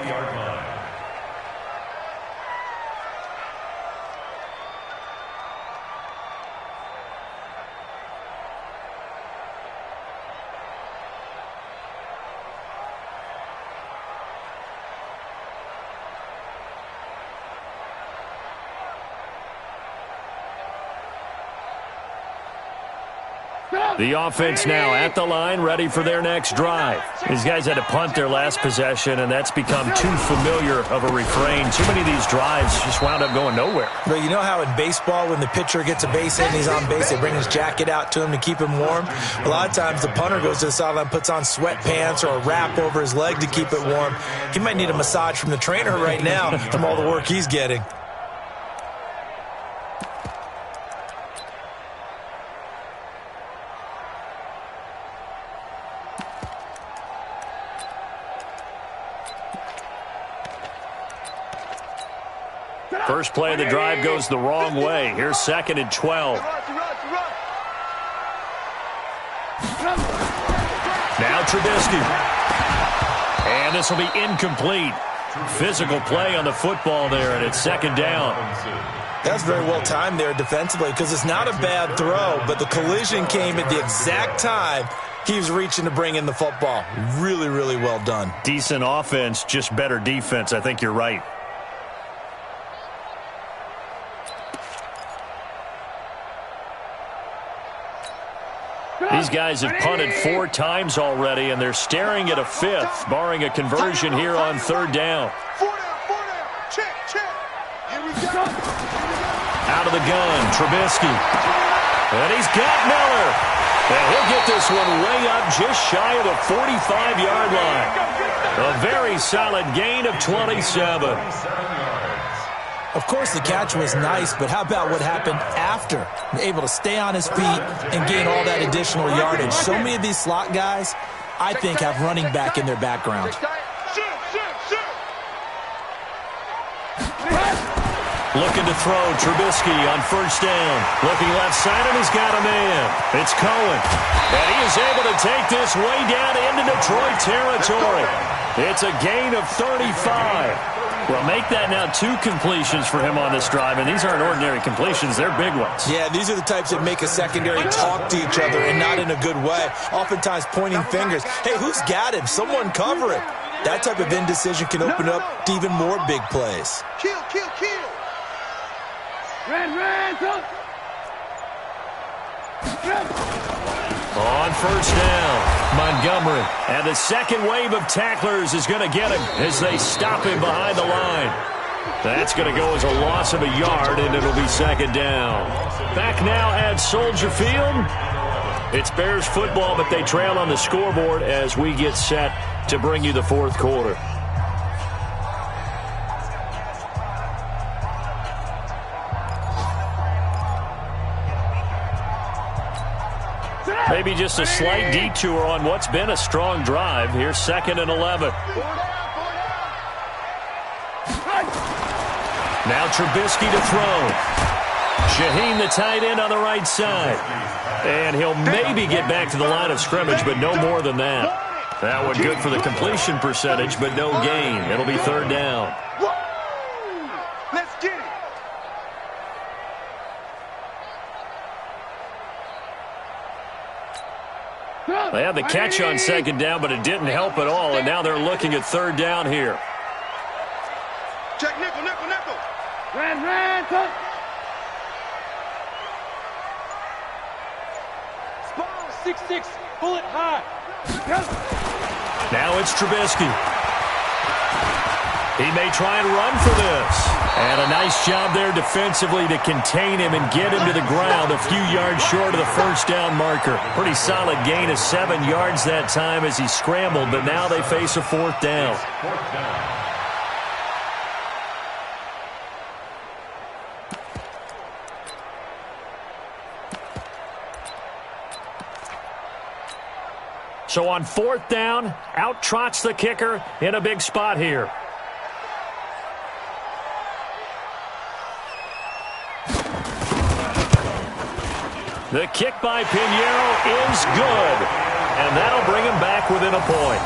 The offense now at the line, ready for their next drive. These guys had to punt their last possession, and that's become too familiar of a refrain. Too many of these drives just wound up going nowhere. But you know how in baseball, when the pitcher gets a base hit and he's on base, they bring his jacket out to him to keep him warm? A lot of times the punter goes to the sideline, puts on sweatpants or a wrap over his leg to keep it warm. He might need a massage from the trainer right now from all the work he's getting. First play of the drive goes the wrong way. Here's 2nd and 12. Now Trubisky. And this will be incomplete. Physical play on the football there, and it's 2nd down. That's very well timed there defensively because it's not a bad throw, but the collision came at the exact time he was reaching to bring in the football. Really, really well done. Decent offense, just better defense. I think you're right. These guys have punted 4 times already, and they're staring at a 5th, barring a conversion here on 3rd down. 4 down. Check. Here we go. Out of the gun, Trubisky. And he's got Miller. And he'll get this one way up just shy of the 45-yard line. A very solid gain of 27. Of course, the catch was nice, but how about what happened after? Able to stay on his feet and gain all that additional yardage. So many of these slot guys, I think, have running back in their background. Looking to throw, Trubisky on 1st down. Looking left side, and he's got a man. It's Cohen. And he is able to take this way down into Detroit territory. It's a gain of 35. Well, make that now 2 completions for him on this drive, and these aren't ordinary completions. They're big ones. Yeah, these are the types that make a secondary talk to each other and not in a good way, oftentimes pointing fingers. Hey, who's got him? Someone cover it. That type of indecision can open up to even more big plays. Kill. Ran, go. On 1st down, Montgomery. And the second wave of tacklers is going to get him as they stop him behind the line. That's going to go as a loss of a yard, and it'll be 2nd down. Back now at Soldier Field. It's Bears football, but they trail on the scoreboard as we get set to bring you the 4th quarter. Maybe just a slight detour on what's been a strong drive. Here's 2nd and 11. Now Trubisky to throw. Shaheen, the tight end, on the right side. And he'll maybe get back to the line of scrimmage, but no more than that. That one good for the completion percentage, but no gain. It'll be 3rd down. Let's get it. They had the catch on 2nd down, but it didn't help at all, and now they're looking at 3rd down here. Check nickel. Ran, touch. Spawn 6'6", bullet high. Now it's Trubisky. He may try and run for this. And a nice job there defensively to contain him and get him to the ground a few yards short of the 1st down marker. Pretty solid gain of 7 yards that time as he scrambled, but now they face a 4th down. So on 4th down, out trots the kicker in a big spot here. The kick by Pinheiro is good, and that'll bring him back within a point.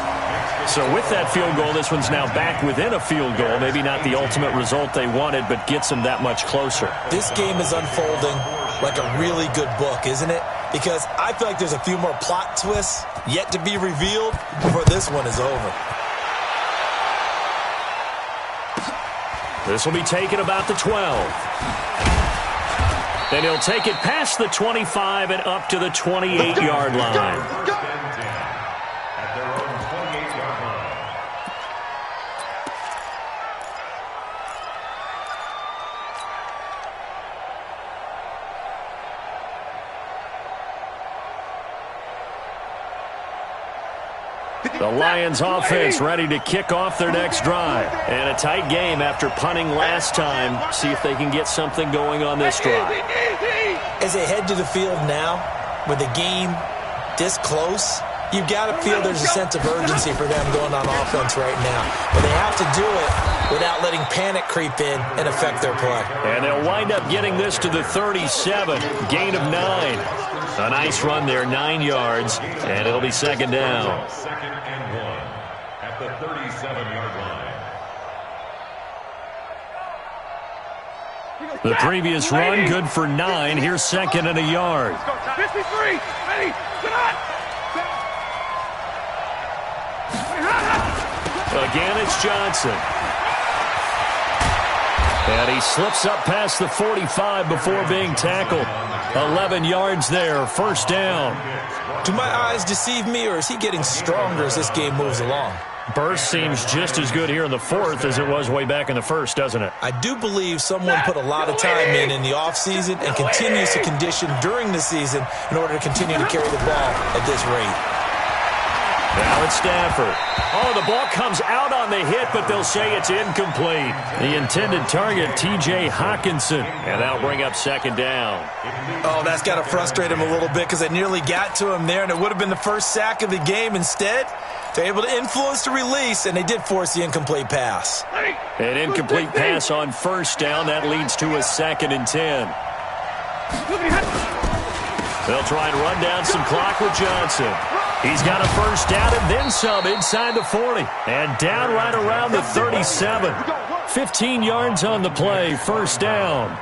So with that field goal, this one's now back within a field goal. Maybe not the ultimate result they wanted, but gets them that much closer. This game is unfolding like a really good book, isn't it? Because I feel like there's a few more plot twists yet to be revealed before this one is over. This will be taken about the 12. Then he'll take it past the 25 and up to the 28-yard line. The Lions offense ready to kick off their next drive. And a tight game after punting last time. See if they can get something going on this drive. As they head to the field now, with the game this close, you've got to feel there's a sense of urgency for them going on offense right now. But they have to do it without letting panic creep in and affect their play. And they'll wind up getting this to the 37, gain of 9. A nice run there, 9 yards, and it'll be second down. Second and 1 at the 37-yard line. The previous run, good for 9. Here's second and a yard. 53, ready, Again, it's Johnson. And he slips up past the 45 before being tackled. 11 yards there, first down. Do my eyes deceive me, or is he getting stronger as this game moves along? Burst seems just as good here in the 4th as it was way back in the 1st, doesn't it? I do believe someone put a lot of time in the offseason and continues to condition during the season in order to continue to carry the ball at this rate. Now it's Stafford. Oh, the ball comes out on the hit, but they'll say it's incomplete. The intended target, T.J. Hockenson, and that'll bring up second down. Oh, that's got to frustrate him a little bit because they nearly got to him there, and it would have been the first sack of the game. Instead, they're able to influence the release, and they did force the incomplete pass. An incomplete pass on first down. That leads to a 2nd and 10. They'll try and run down some clock with Johnson. He's got a first down and then some inside the 40. And down right around the 37. 15 yards on the play, first down.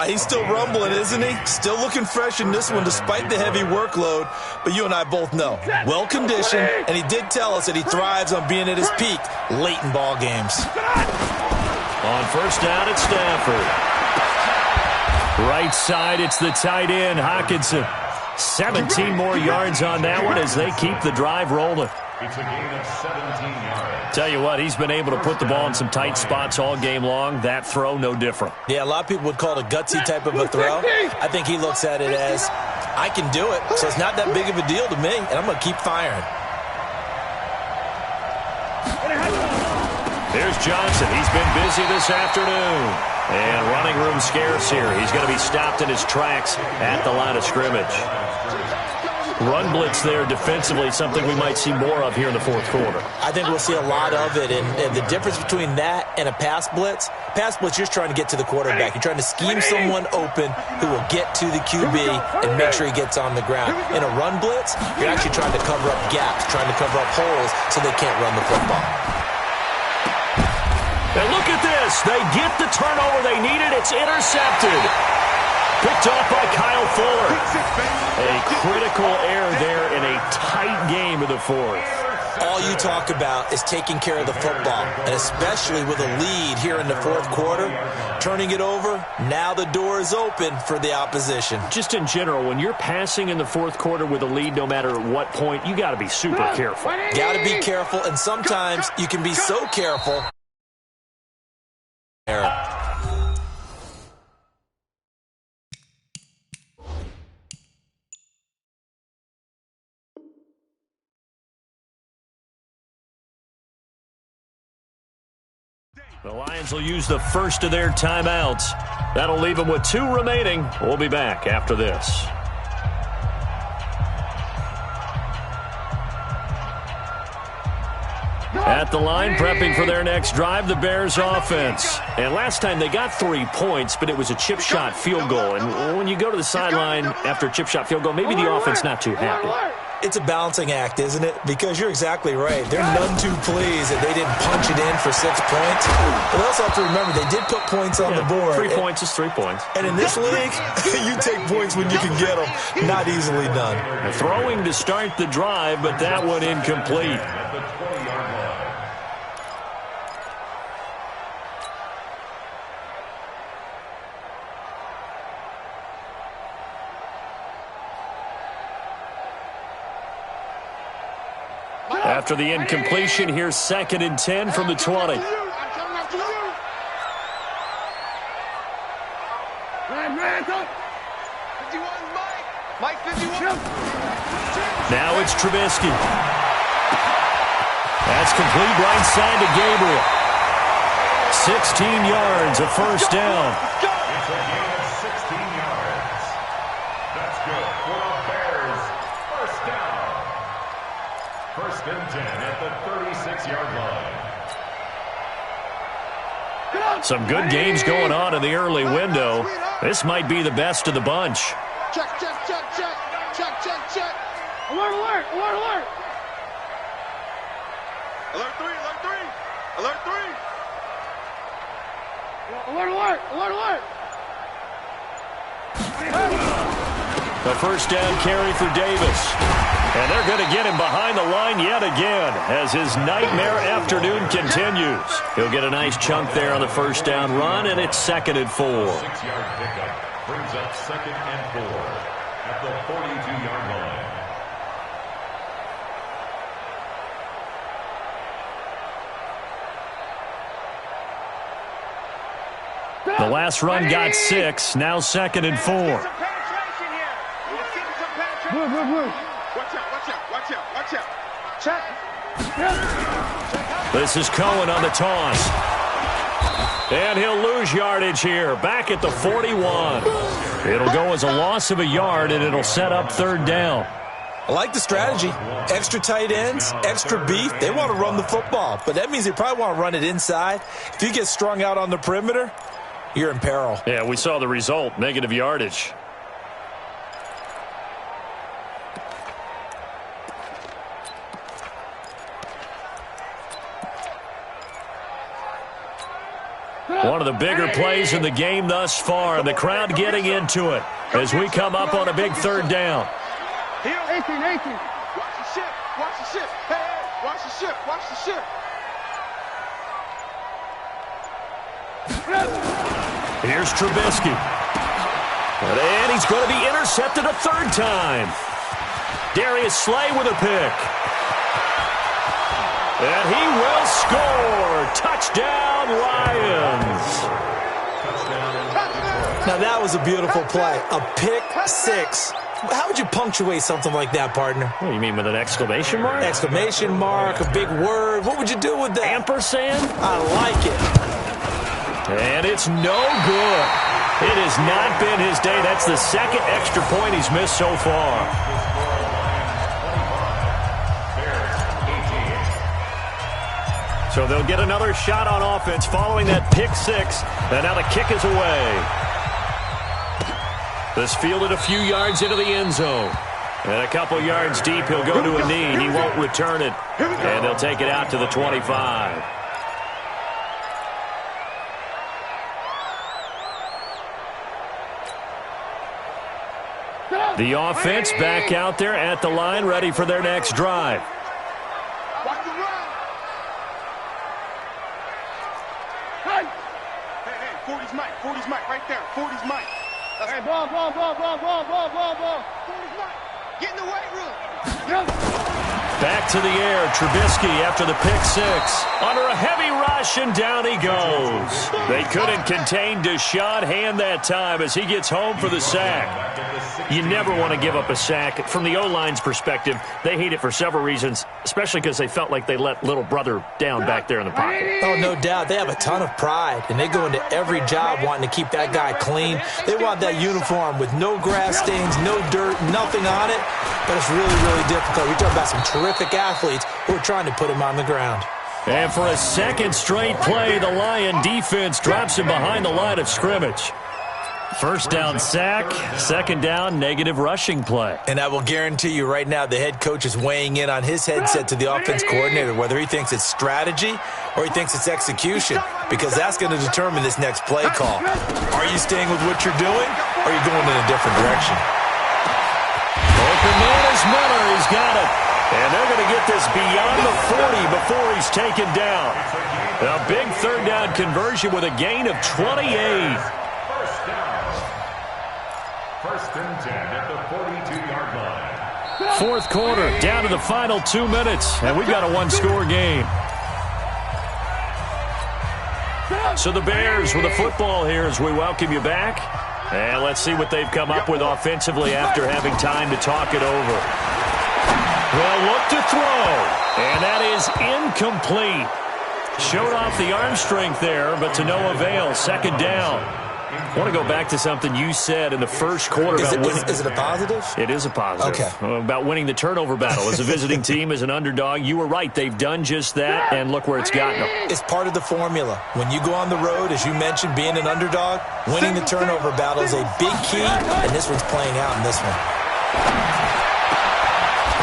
He's still rumbling, isn't he? Still looking fresh in this one despite the heavy workload. But you and I both know, well-conditioned, and he did tell us that he thrives on being at his peak late in ball games. On first down, it's Stafford. Right side, it's the tight end, Hockenson. 17 more yards on that one as they keep the drive rolling. It's a gain of 17 yards. Tell you what, he's been able to put the ball in some tight spots all game long. That throw, no different. Yeah, a lot of people would call it a gutsy type of a throw. I think he looks at it as, I can do it, so it's not that big of a deal to me, and I'm going to keep firing. Here's Johnson. He's been busy this afternoon. And running room scarce here. He's going to be stopped in his tracks at the line of scrimmage. Run blitz there defensively, something we might see more of here in the 4th quarter. I think we'll see a lot of it, and the difference between that and a pass blitz, you're trying to get to the quarterback. You're trying to scheme someone open who will get to the QB and make sure he gets on the ground. In a run blitz, you're actually trying to cover up gaps, trying to cover up holes so they can't run the football. And look at this. They get the turnover they needed. It's intercepted. Picked off by Kyle Fuller. A critical error there in a tight game of the 4th. All you talk about is taking care of the football, and especially with a lead here in the 4th quarter, turning it over, now the door is open for the opposition. Just in general, when you're passing in the 4th quarter with a lead, no matter at what point, you got to be super careful. Got to be careful, and sometimes you can be so careful. The Lions will use the first of their timeouts. That'll leave them with 2 remaining. We'll be back after this. At the line, prepping for their next drive, the Bears offense. And last time they got 3 points, but it was a chip shot field goal. And when you go to the sideline after a chip shot field goal, maybe the offense not too happy. It's a balancing act, isn't it? Because you're exactly right. They're none too pleased that they didn't punch it in for 6 points. But they also have to remember they did put points on the board. 3 points is 3 points. And in this league, you take points when you can get them. Not easily done. Throwing to start the drive, but that one incomplete. After the incompletion, here's 2nd and 10 from the 20. Now it's Trubisky. That's complete right side to Gabriel. 16 yards, a first down. It's a gain of 16 yards. That's good for the Bears. First down. 1st and 10 at the 36-yard line. Some good games going on in the early window. This might be the best of the bunch. Check, check, check, check. Check, check, check. Alert, alert, alert, alert. Alert 3, alert 3. Alert 3. Alert, alert, alert, alert. The first down carry for Davis. And they're going to get him behind the line yet again as his nightmare afternoon continues. He'll get a nice chunk there on the first down run, and it's 2nd and 4. 6-yard pickup brings up 2nd and 4 at the 42-yard line. The last run got 6, now 2nd and 4. Watch out, watch out, watch out, watch out. Check. This is Cohen on the toss. And he'll lose yardage here, back at the 41. It'll go as a loss of a yard, and it'll set up 3rd down. I like the strategy. Extra tight ends, extra beef. They want to run the football, but that means they probably want to run it inside. If you get strung out on the perimeter, you're in peril. Yeah, we saw the result, negative yardage. One of the bigger plays in the game thus far, and the crowd getting into it as we come up on a big 3rd down. 18, 18. Watch the ship, watch the ship. Hey, hey, watch the ship, watch the ship. Here's Trubisky. And he's going to be intercepted a 3rd time. Darius Slay with a pick. And he will score. Touchdown, Lions. Now, that was a beautiful play. A pick 6. How would you punctuate something like that, partner? What do you mean, with an exclamation mark? Exclamation mark, a big word. What would you do with that? Ampersand? I like it. And it's no good. It has not been his day. That's the 2nd extra point he's missed so far. So they'll get another shot on offense following that pick 6. And now the kick is away. This fielded a few yards into the end zone. And a couple yards deep, he'll go to a knee. He won't return it. And they'll take it out to the 25. The offense back out there at the line, ready for their next drive. Watch the run. Hey, hey, 40's Mike, 40's Mike, right there. 40's Mike. Hey, ball. 40's Mike. Get in the weight room. Back to the air, Trubisky after the pick 6. Under a heavy rush, and down he goes. They couldn't contain Deshaun Hand that time as he gets home for the sack. You never want to give up a sack. From the O-line's perspective, they hate it for several reasons, especially because they felt like they let little brother down back there in the pocket. Oh, no doubt. They have a ton of pride, and they go into every job wanting to keep that guy clean. They want that uniform with no grass stains, no dirt, nothing on it, but it's really, really difficult. You're talking about some terrific athletes who are trying to put him on the ground. And for a second straight play, the Lion defense drops him behind the line of scrimmage. First down sack, second down negative rushing play. And I will guarantee you right now the head coach is weighing in on his headset to the offense coordinator, whether he thinks it's strategy or he thinks it's execution, because that's going to determine this next play call. Are you staying with what you're doing, or are you going in a different direction? Open man is Miller. He's got it. And they're going to get this beyond the 40 before he's taken down. A big third down conversion with a gain of 28. First and 10 at the 42-yard line. Fourth quarter, down to the final 2 minutes, and we've got a one-score game. So the Bears with the football here as we welcome you back. And let's see what they've come up with offensively after having time to talk it over. Well, look to throw, and that is incomplete. Showed off the arm strength there, but to no avail. Second down. I want to go back to something you said in the first quarter about winning. Is it a positive? It is a positive. Okay. About winning the turnover battle. As a visiting team, as an underdog, you were right. They've done just that, and look where it's gotten them. It's part of the formula. When you go on the road, as you mentioned, being an underdog, winning the turnover battle is a big key, and this one's playing out in this one.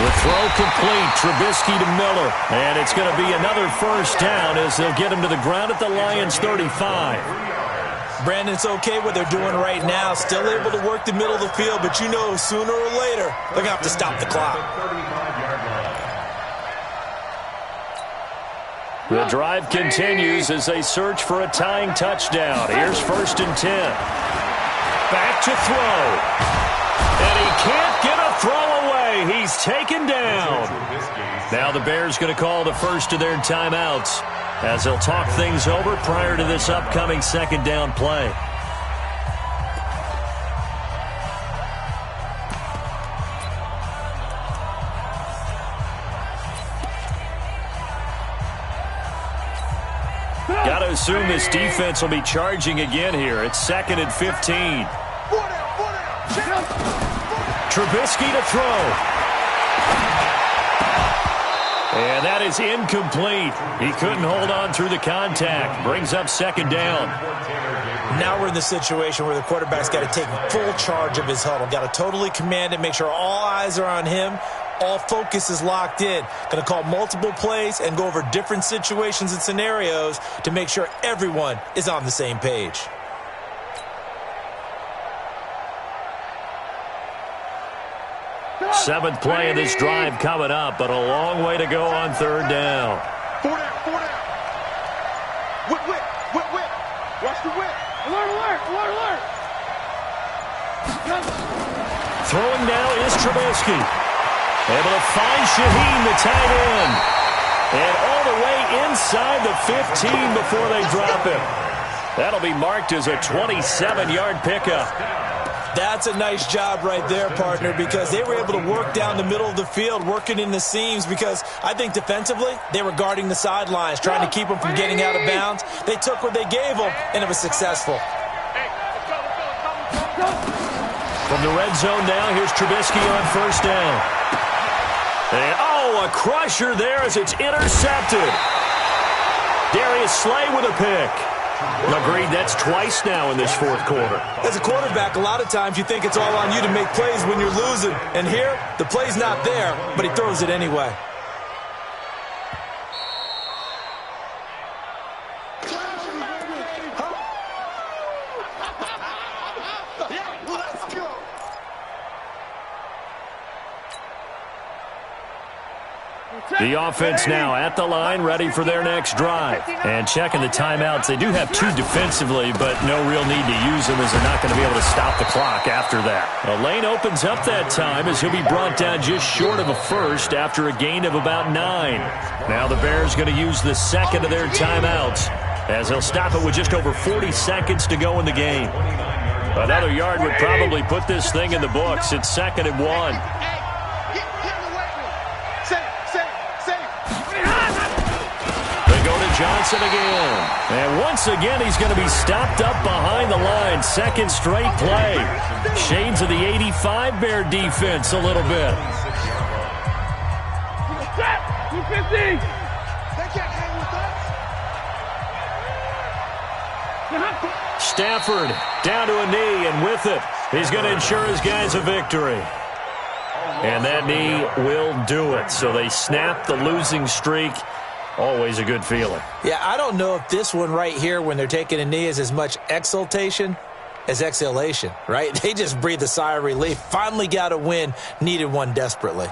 The throw complete. Trubisky to Miller. And it's going to be another first down as they'll get him to the ground at the Lions' 35. Brandon, it's okay what they're doing right now. Still able to work the middle of the field, but you know sooner or later they're going to have to stop the clock. The drive continues as they search for a tying touchdown. Here's first and 10. Back to throw. And he can't get a throw away. He's taken down. Now the Bears going to call the first of their timeouts as they'll talk things over prior to this upcoming second down play. Got to assume this defense will be charging again here. It's second and 15. Trubisky to throw. And that is incomplete. He couldn't hold on through the contact. Brings up second down. Now we're in the situation where the quarterback's got to take full charge of his huddle. Got to totally command it, make sure all eyes are on him. All focus is locked in. Going to call multiple plays and go over different situations and scenarios to make sure everyone is on the same page. Seventh play of this drive coming up, but a long way to go on third down. Four down. Whip. Watch the whip. Alert. Throwing now is Trubisky. Able to find Shaheen, the tight end. And all the way inside the 15 before they drop him. That'll be marked as a 27-yard pickup. That's a nice job right there, partner, because they were able to work down the middle of the field, working in the seams, because I think defensively they were guarding the sidelines, trying to keep them from getting out of bounds. They took what they gave them, and it was successful. From the red zone now, here's Trubisky on first down. And, a crusher there as it's intercepted. Darius Slay with a pick. Agreed, that's twice now in this fourth quarter. As a quarterback, a lot of times you think it's all on you to make plays when you're losing. And here, the play's not there, but he throws it anyway. The offense now at the line, ready for their next drive. And checking the timeouts. They do have two defensively, but no real need to use them as they're not going to be able to stop the clock after that. A lane opens up that time as he'll be brought down just short of a first after a gain of about 9. Now the Bears going to use the second of their timeouts as they'll stop it with just over 40 seconds to go in the game. Another yard would probably put this thing in the books. It's second and 1. Johnson again. And once again, he's going to be stopped up behind the line. Second straight play. Shades of the 85 Bear defense a little bit. They can't hang with Stafford down to a knee, and with it, he's going to ensure his guys a victory. And that knee will do it. So they snap the losing streak. Always a good feeling. Yeah, I don't know if this one right here, when they're taking a knee, is as much exultation as exhalation, right? They just breathe a sigh of relief. Finally got a win, needed one desperately.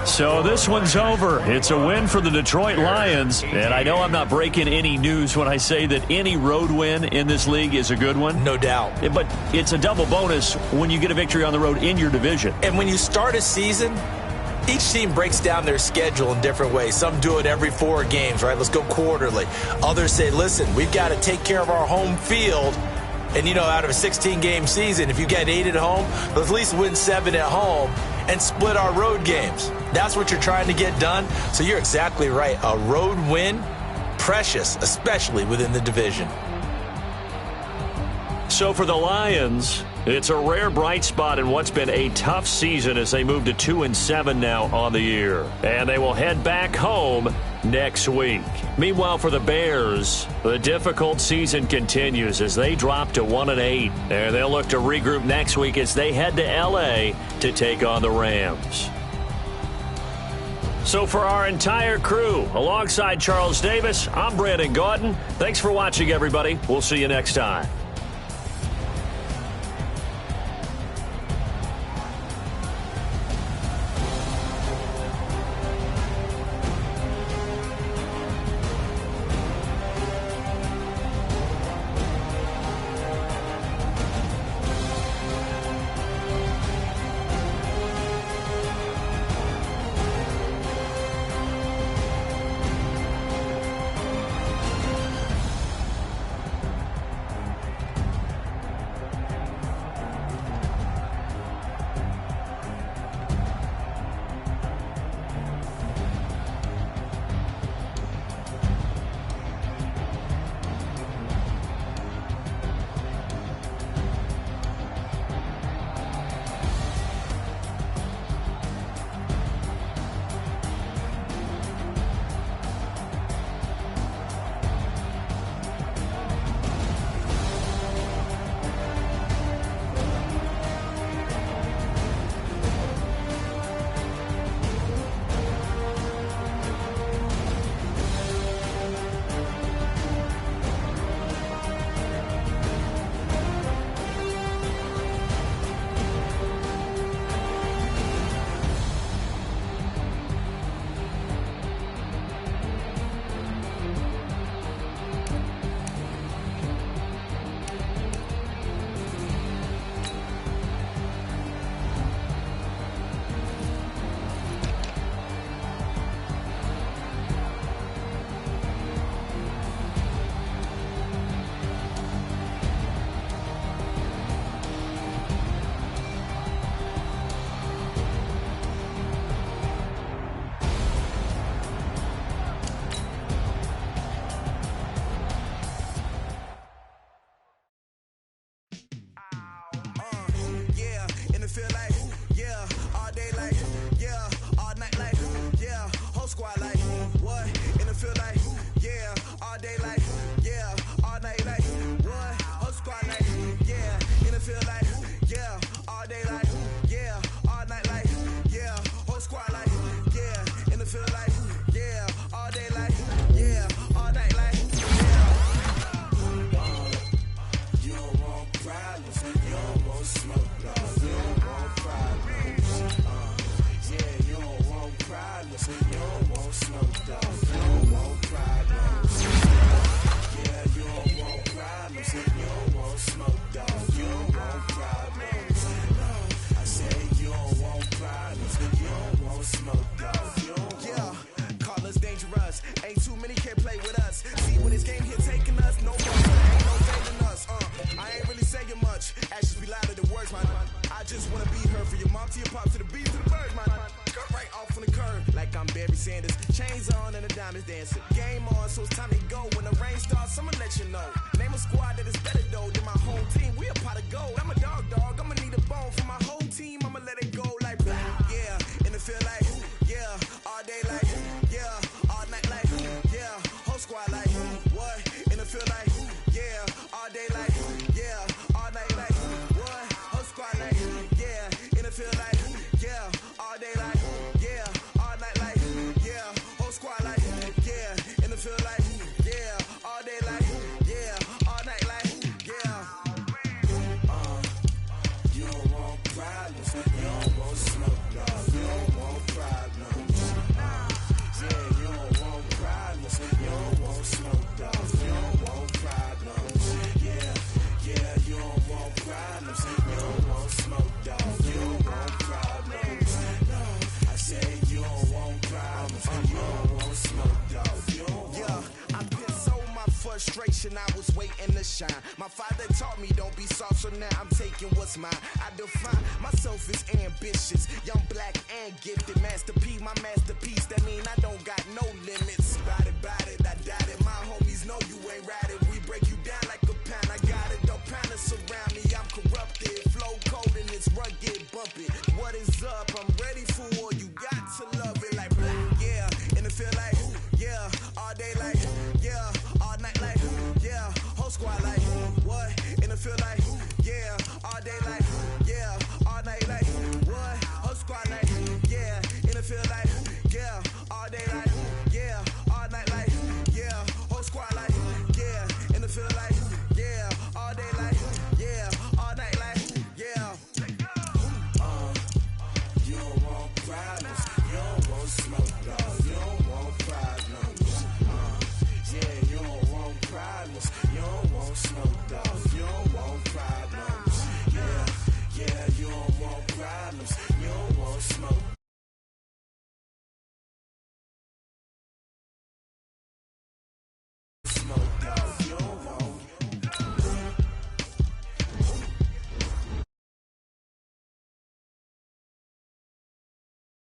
So this one's over. It's a win for the Detroit Lions. And I know I'm not breaking any news when I say that any road win in this league is a good one. No doubt. But it's a double bonus when you get a victory on the road in your division. And when you start a season, each team breaks down their schedule in different ways. Some do it every 4 games, right? Let's go quarterly. Others say, listen, we've got to take care of our home field. And, out of a 16-game season, if you get 8 at home, let's at least win 7 at home and split our road games. That's what you're trying to get done. So you're exactly right. A road win, precious, especially within the division. So for the Lions, it's a rare bright spot in what's been a tough season as they move to 2-7 now on the year. And they will head back home next week. Meanwhile, for the Bears, the difficult season continues as they drop to 1-8. And they'll look to regroup next week as they head to L.A. to take on the Rams. So for our entire crew, alongside Charles Davis, I'm Brandon Gaudin. Thanks for watching, everybody. We'll see you next time. just wanna be her for your mom to your pop to the beat to the birds, man. Cut right off on the curb like I'm Barry Sanders. Chains on and the diamonds dancing. Game on, so it's time to go. When the rain starts, I'ma let you know. Name a squad that is better though than my whole team. We a pot of gold. I'm a dog. I'ma need a bone for my whole team. I'ma let it go like blah. Yeah, and it feel like yeah, all day like yeah, all night like yeah, whole squad like what? And it feel like yeah, all day like yeah, all night like what? Whole squad like yeah, and it feel like yeah, all day like yeah, all night like yeah, whole squad like yeah, and it feel like yeah, all day like yeah, all night like yeah. You don't want problems, you don't want smoke, dog. You don't want problems. Yeah, you don't want problems, you don't want smoke, dog. You don't want problems. Yeah, you don't want problems, you don't want smoke, dog. You don't want problems. No, I said you don't want problems, you don't want smoke, dog. You don't want. I've been so my frustration, I was waiting to shine. My father taught me don't be soft, so now I'm taking what's mine. I define myself as ambitious, young, black, and gifted. Master P, my masterpiece. That mean I don't got no limits. Bout it, I doubt it. My homies know you ain't ride it. We break you down like a pound. I got it, don't pound to surround me. I'm corrupted, flow cold and it's rugged, bump it. What is up? I'm